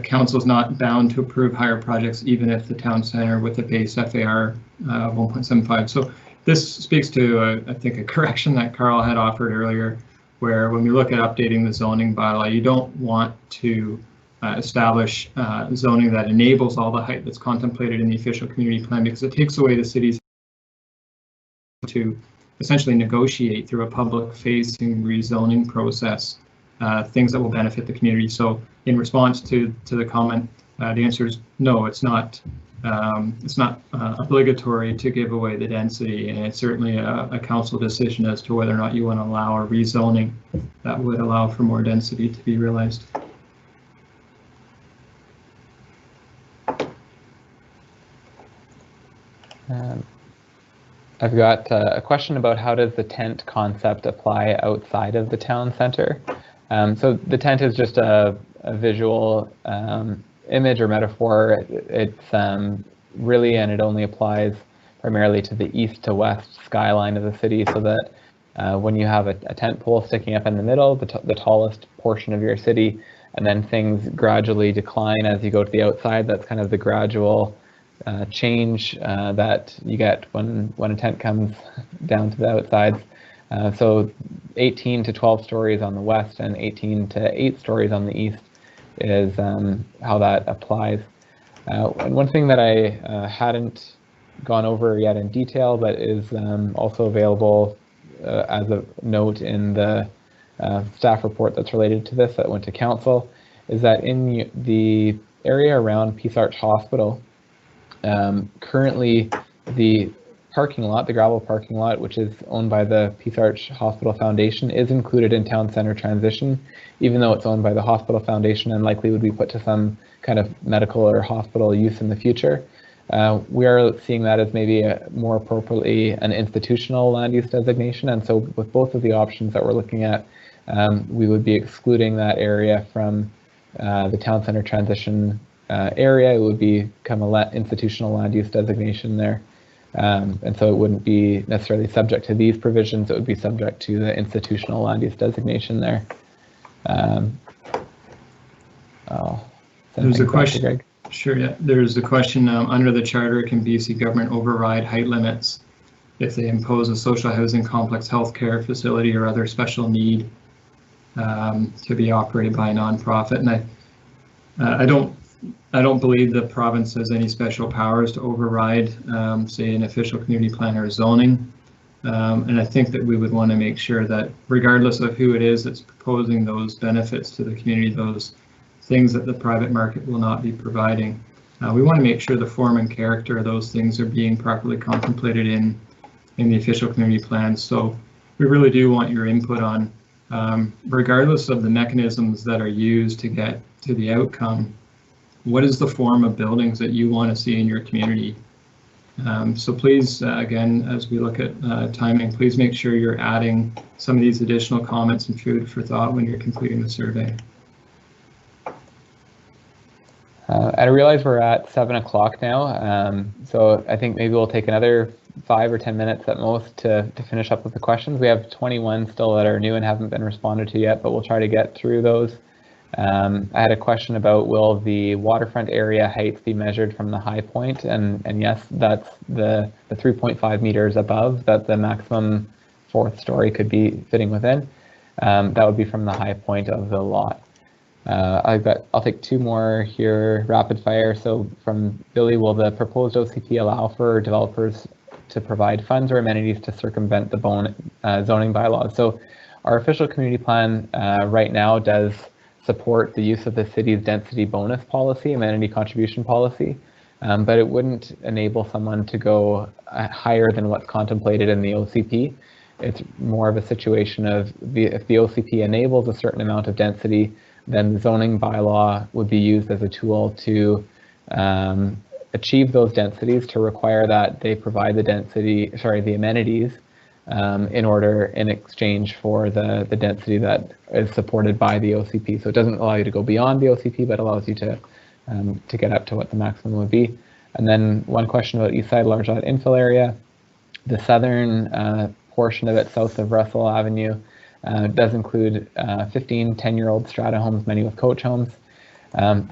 Council is not bound to approve higher projects even if the town center with a base FAR 1.75. So this speaks to, I think, a correction that Carl had offered earlier, where when we look at updating the zoning bylaw, you don't want to establish zoning that enables all the height that's contemplated in the official community plan, because it takes away the city's to essentially negotiate through a public-facing rezoning process things that will benefit the community. So in response to the comment, the answer is no, it's not obligatory to give away the density, and it's certainly a council decision as to whether or not you want to allow a rezoning that would allow for more density to be realized. I've got a question about how does the tent concept apply outside of the town center. So the tent is just a visual image or metaphor. It's really, and it only applies primarily to the east to west skyline of the city, so that when you have a tent pole sticking up in the middle, the tallest portion of your city, and then things gradually decline as you go to the outside, that's kind of the gradual change that you get when a tent comes down to the outsides. So 18 to 12 stories on the west and 18 to 8 stories on the east is how that applies. And one thing that I hadn't gone over yet in detail, but is also available as a note in the staff report that's related to this that went to council, is that in the area around Peace Arch Hospital, currently the parking lot, the gravel parking lot, which is owned by the Peace Arch Hospital Foundation, is included in town center transition, even though it's owned by the hospital foundation and likely would be put to some kind of medical or hospital use in the future. We are seeing that as maybe more appropriately an institutional land use designation. And so with both of the options that we're looking at, we would be excluding that area from the town center transition area. It would become an institutional land use designation there. And so it wouldn't be necessarily subject to these provisions. It would be subject to the institutional land use designation there. There's a question. Sure, yeah. There's a question under the charter, can BC government override height limits if they impose a social housing complex, healthcare facility, or other special need to be operated by a nonprofit? And I don't believe the province has any special powers to override, say, an official community plan or zoning. And I think that we would want to make sure that regardless of who it is that's proposing those benefits to the community, those things that the private market will not be providing, we want to make sure the form and character of those things are being properly contemplated in the official community plans. So we really do want your input on, regardless of the mechanisms that are used to get to the outcome, what is the form of buildings that you want to see in your community? So please, again, as we look at timing, please make sure you're adding some of these additional comments and food for thought when you're completing the survey. I realize we're at 7 o'clock now, so I think maybe we'll take another 5 or 10 minutes at most to finish up with the questions. We have 21 still that are new and haven't been responded to yet, but we'll try to get through those. I had a question about, will the waterfront area heights be measured from the high point? And yes, that's the 3.5 meters above that the maximum fourth story could be fitting within. That would be from the high point of the lot. I'll take two more here, rapid fire. So from Billy, will the proposed OCP allow for developers to provide funds or amenities to circumvent the zoning bylaws? So our official community plan right now does support the use of the city's density bonus policy, amenity contribution policy, but it wouldn't enable someone to go higher than what's contemplated in the OCP. It's more of a situation of if the OCP enables a certain amount of density, then the zoning bylaw would be used as a tool to achieve those densities, to require that they provide the amenities in exchange for the density that is supported by the OCP. So it doesn't allow you to go beyond the OCP, but allows you to get up to what the maximum would be. And then one question about East Side Large Lot Infill area. The southern portion of it, south of Russell Avenue, does include 15 10-year-old strata homes, many with coach homes.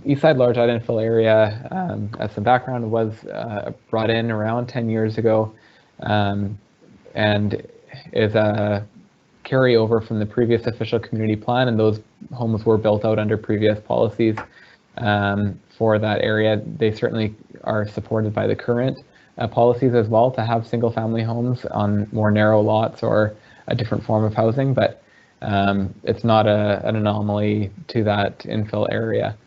East Side Large Lot Infill area, as some background, was brought in around 10 years ago. And is a carryover from the previous official community plan, and those homes were built out under previous policies for that area. They certainly are supported by the current policies as well to have single family homes on more narrow lots or a different form of housing, but it's not an anomaly to that infill area.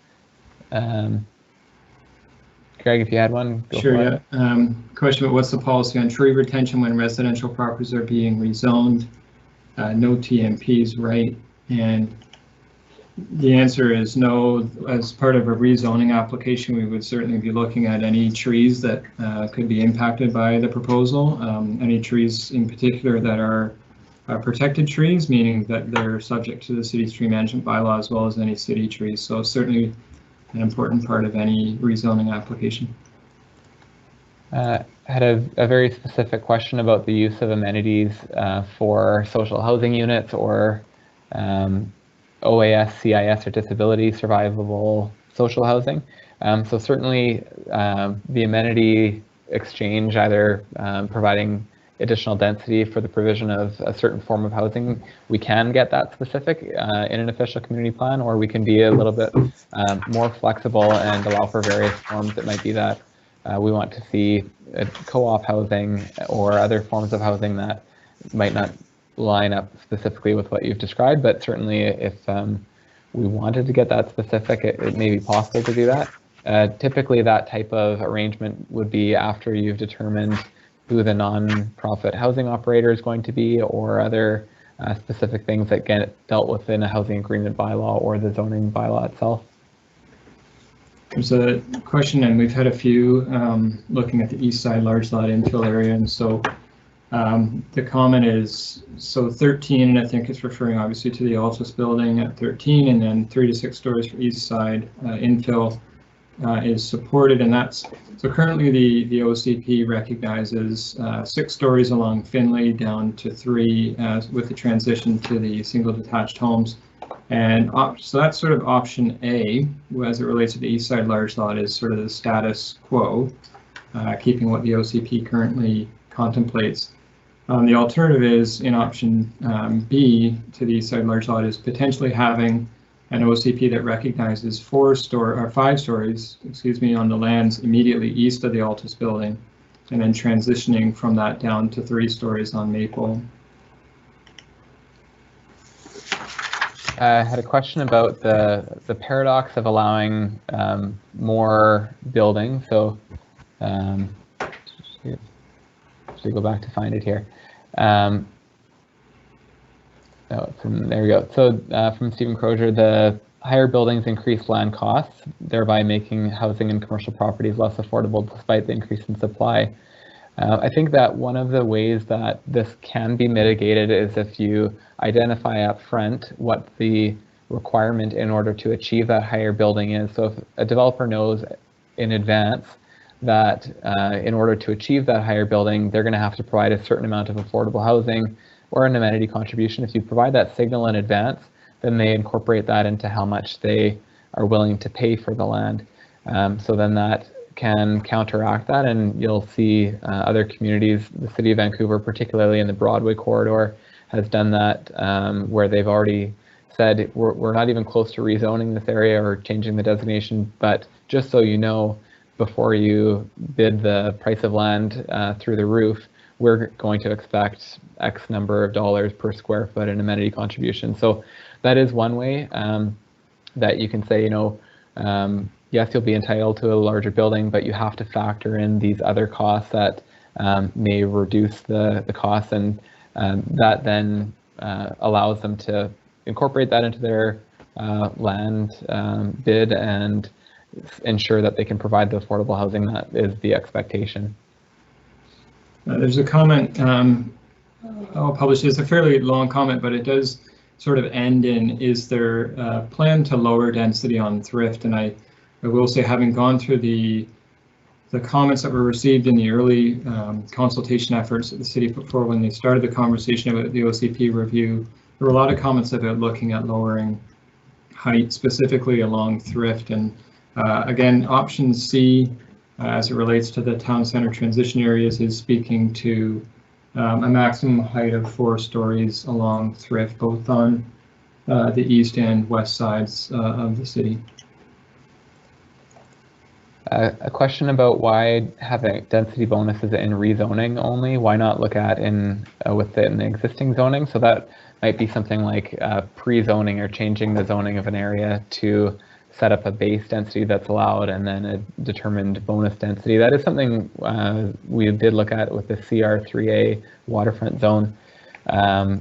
Greg, if you had one, go sure, for yeah. Question about what's the policy on tree retention when residential properties are being rezoned? No TMPs, right? And the answer is no. As part of a rezoning application, we would certainly be looking at any trees that could be impacted by the proposal. Any trees in particular that are protected trees, meaning that they're subject to the city's tree management bylaw, as well as any city trees. So certainly an important part of any rezoning application. I had a very specific question about the use of amenities for social housing units or OAS, CIS, or disability survivable social housing. So certainly the amenity exchange, either providing additional density for the provision of a certain form of housing, we can get that specific in an official community plan, or we can be a little bit more flexible and allow for various forms. It might be that we want to see co-op housing or other forms of housing that might not line up specifically with what you've described, but certainly if we wanted to get that specific, it may be possible to do that. Typically that type of arrangement would be after you've determined who the non-profit housing operator is going to be, or other specific things that get dealt with in a housing agreement bylaw or the zoning bylaw itself. There's a question, and we've had a few looking at the East Side Large Lot Infill area, and so the comment is, so 13, and I think it's referring obviously to the Altus building at 13, and then 3 to 6 stories for East Side Infill is supported, and that's, so currently the OCP recognizes 6 stories along Finley down to 3 with the transition to the single detached homes. And so that's sort of option A, as it relates to the east side large lot, is sort of the status quo, keeping what the OCP currently contemplates. The alternative is in option B to the east side large lot is potentially having an OCP that recognizes 5 stories, on the lands immediately east of the Altus building, and then transitioning from that down to 3 stories on Maple. I had a question about the paradox of allowing more building. So actually go back to find it here. There we go. So from Stephen Crozier, the higher buildings increase land costs, thereby making housing and commercial properties less affordable despite the increase in supply. I think that one of the ways that this can be mitigated is if you identify up front what the requirement in order to achieve that higher building is. So if a developer knows in advance that in order to achieve that higher building, they're going to have to provide a certain amount of affordable housing or an amenity contribution. If you provide that signal in advance, then they incorporate that into how much they are willing to pay for the land. So then that can counteract that, and you'll see other communities, the City of Vancouver, particularly in the Broadway corridor, has done that, where they've already said we're not even close to rezoning this area or changing the designation, but just so you know, before you bid the price of land through the roof, we're going to expect X number of dollars per square foot in amenity contribution. So that is one way that you can say, you know, yes, you'll be entitled to a larger building, but you have to factor in these other costs that may reduce the costs, and that then allows them to incorporate that into their land bid and ensure that they can provide the affordable housing that is the expectation. There's a comment I'll publish. It's a fairly long comment, but it does sort of end in, is there a plan to lower density on Thrift? And I will say, having gone through the comments that were received in the early consultation efforts that the city put forward when they started the conversation about the OCP review, there were a lot of comments about looking at lowering height specifically along Thrift. And again, option C, as it relates to the town center transition areas, is speaking to a maximum height of 4 stories along Thrift, both on the east and west sides of the city. A question about why having density bonuses in rezoning only. Why not look at within the existing zoning? So that might be something like pre-zoning or changing the zoning of an area to set up a base density that's allowed and then a determined bonus density. That is something we did look at with the CR3A waterfront zone,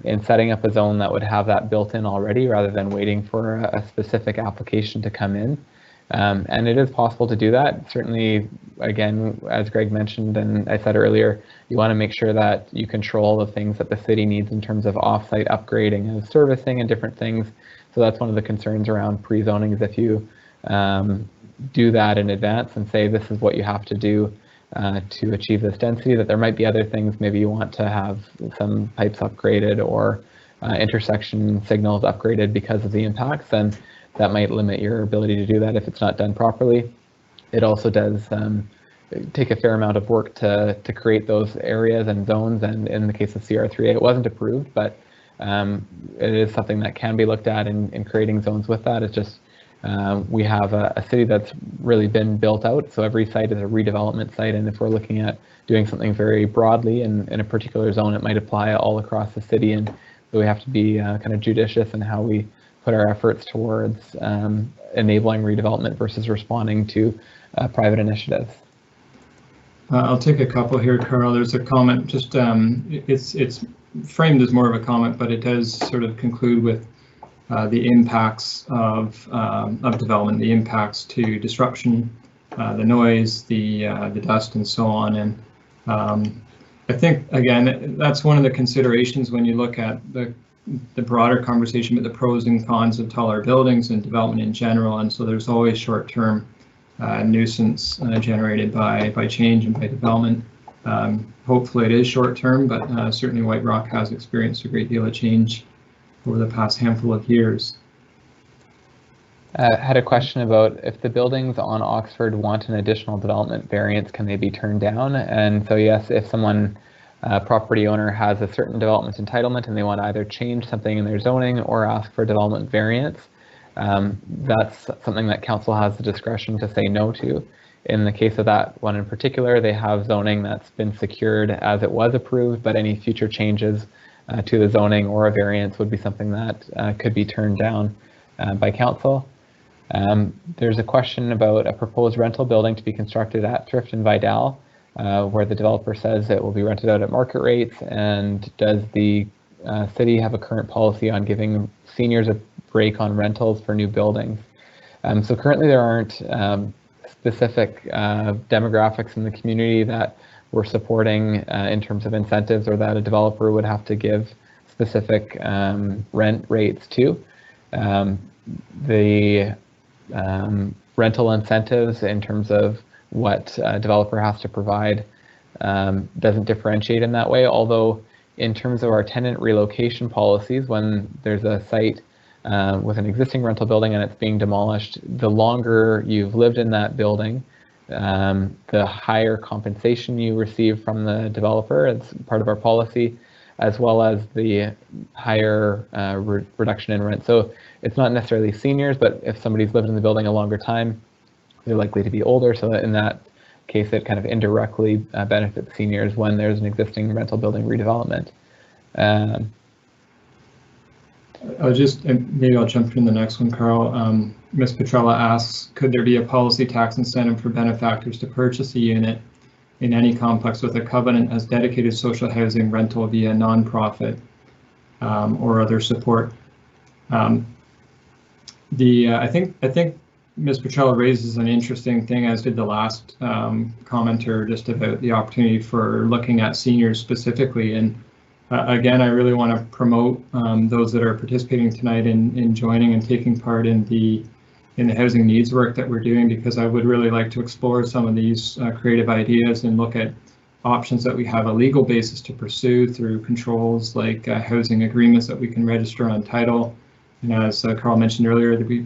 in setting up a zone that would have that built in already rather than waiting for a specific application to come in. And it is possible to do that. Certainly, again, as Greg mentioned and I said earlier, you want to make sure that you control the things that the city needs in terms of off-site upgrading and servicing and different things. So that's one of the concerns around pre-zoning, is if you do that in advance and say this is what you have to do to achieve this density, that there might be other things. Maybe you want to have some pipes upgraded or intersection signals upgraded because of the impacts, and that might limit your ability to do that if it's not done properly. It also does take a fair amount of work to create those areas and zones, and in the case of CR3A, it wasn't approved, but it is something that can be looked at in creating zones with that. It's just we have a city that's really been built out, so every site is a redevelopment site, and if we're looking at doing something very broadly in a particular zone, it might apply all across the city, and so we have to be kind of judicious in how we put our efforts towards enabling redevelopment versus responding to private initiatives. I'll take a couple here, Carl. There's a comment, just it's framed as more of a comment, but it does sort of conclude with the impacts of development, the impacts to disruption, the noise, the dust, and so on. And I think, again, that's one of the considerations when you look at the broader conversation about the pros and cons of taller buildings and development in general. And so there's always short-term nuisance generated by change and by development. Hopefully it is short-term, but certainly White Rock has experienced a great deal of change over the past handful of years. Had a question about if the buildings on Oxford want an additional development variance, can they be turned down? And so yes, if someone, property owner has a certain development entitlement and they want to either change something in their zoning or ask for a development variance, that's something that council has the discretion to say no to. In the case of that one in particular, they have zoning that's been secured as it was approved, but any future changes to the zoning or a variance would be something that could be turned down by council. There's a question about a proposed rental building to be constructed at Thrift and Vidal, where the developer says it will be rented out at market rates, and does the city have a current policy on giving seniors a break on rentals for new buildings? So currently there aren't specific demographics in the community that we're supporting in terms of incentives, or that a developer would have to give specific rent rates to. The rental incentives in terms of what a developer has to provide doesn't differentiate in that way, although in terms of our tenant relocation policies, when there's a site with an existing rental building and it's being demolished, the longer you've lived in that building, the higher compensation you receive from the developer as part of our policy, as well as the higher reduction in rent. So it's not necessarily seniors, but if somebody's lived in the building a longer time, they're likely to be older. So that in that case, it kind of indirectly benefits seniors when there's an existing rental building redevelopment. Maybe I'll jump in the next one, Carl. Ms. Petrella asks, could there be a policy tax incentive for benefactors to purchase a unit in any complex with a covenant as dedicated social housing rental via nonprofit or other support? I think Ms. Petrella raises an interesting thing, as did the last commenter, just about the opportunity for looking at seniors specifically. And again, I really want to promote those that are participating tonight in joining and taking part in the housing needs work that we're doing, because I would really like to explore some of these creative ideas and look at options that we have a legal basis to pursue through controls like housing agreements that we can register on title. And as Carl mentioned earlier, that we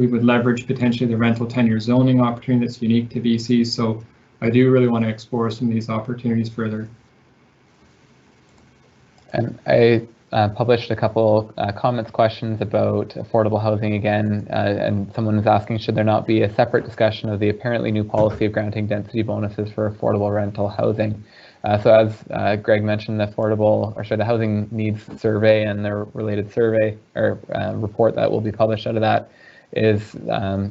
would leverage potentially the rental tenure zoning opportunity that's unique to BC. So I do really want to explore some of these opportunities further. And I published a couple questions about affordable housing again, and someone is asking, should there not be a separate discussion of the apparently new policy of granting density bonuses for affordable rental housing? So as Greg mentioned, the housing needs survey and the related survey or report that will be published out of that is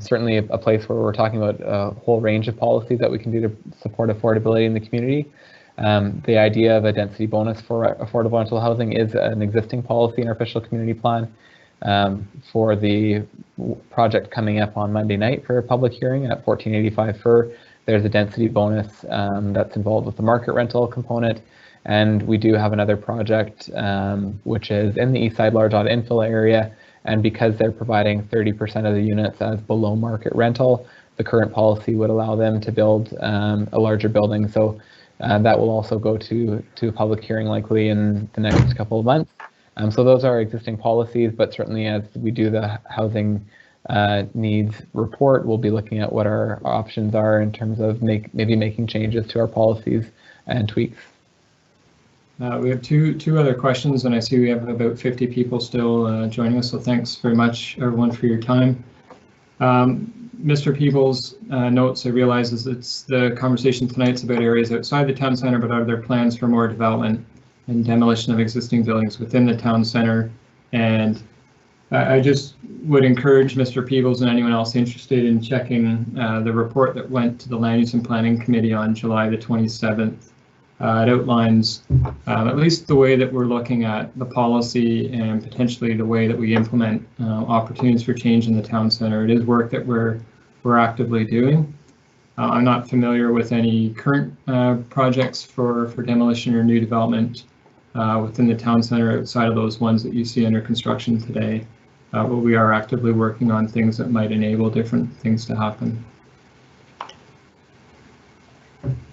certainly a place where we're talking about a whole range of policies that we can do to support affordability in the community. The idea of a density bonus for affordable rental housing is an existing policy in our official community plan. For the project coming up on Monday night for a public hearing at 1485 Fir, there's a density bonus that's involved with the market rental component. And we do have another project which is in the East Side Large Lot Infill area. And because they're providing 30% of the units as below market rental, the current policy would allow them to build a larger building. So that will also go to a public hearing likely in the next couple of months. So those are existing policies, but certainly as we do the housing needs report, we'll be looking at what our options are in terms of maybe making changes to our policies and tweaks. We have two other questions, and I see we have about 50 people still joining us, so thanks very much everyone for your time. Mr. Peebles notes, I realize it's the conversation tonight's about areas outside the town center, but are there plans for more development and demolition of existing buildings within the town center? And I just would encourage Mr. Peebles and anyone else interested in checking the report that went to the Land Use and Planning Committee on July the 27th. It outlines at least the way that we're looking at the policy and potentially the way that we implement opportunities for change in the town center. It is work that we're actively doing. I'm not familiar with any current projects for demolition or new development within the town center outside of those ones that you see under construction today. But we are actively working on things that might enable different things to happen.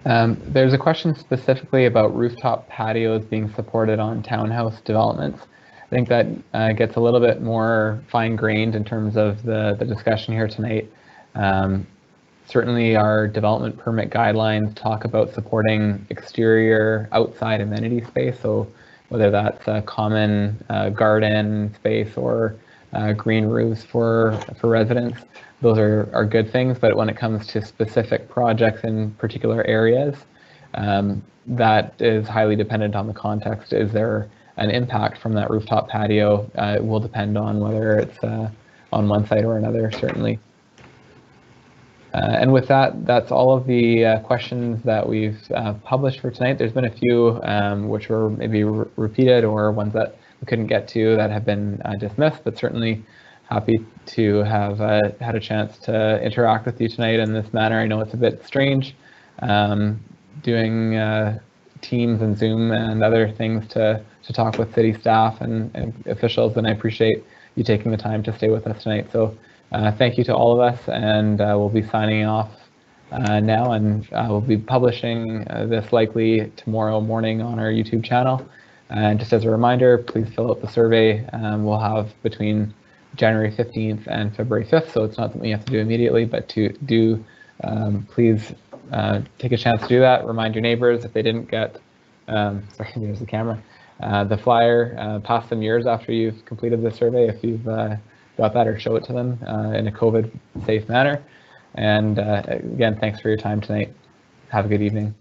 There's a question specifically about rooftop patios being supported on townhouse developments. think that gets a little bit more fine-grained in terms of the discussion here tonight. Certainly our development permit guidelines talk about supporting exterior outside amenity space, so whether that's a common garden space or green roofs for residents, those are good things. But when it comes to specific projects in particular areas, that is highly dependent on the context. Is there an impact from that rooftop patio? It will depend on whether it's on one site or another, certainly. And with that, that's all of the questions that we've published for tonight. There's been a few which were maybe repeated or ones that we couldn't get to that have been dismissed, but certainly happy to have had a chance to interact with you tonight in this manner. I know it's a bit strange doing Teams and Zoom and other things to talk with city staff and officials, and I appreciate you taking the time to stay with us tonight. So thank you to all of us, and we'll be signing off now, and we'll be publishing this likely tomorrow morning on our YouTube channel. And just as a reminder, please fill out the survey. We'll have between January 15th and February 5th, so it's not something you have to do immediately, but to do, please take a chance to do that. Remind your neighbors if they didn't get, sorry, there's the camera, the flyer, pass them yours after you've completed the survey if you've got that, or show it to them in a COVID safe manner. And again, thanks for your time tonight. Have a good evening.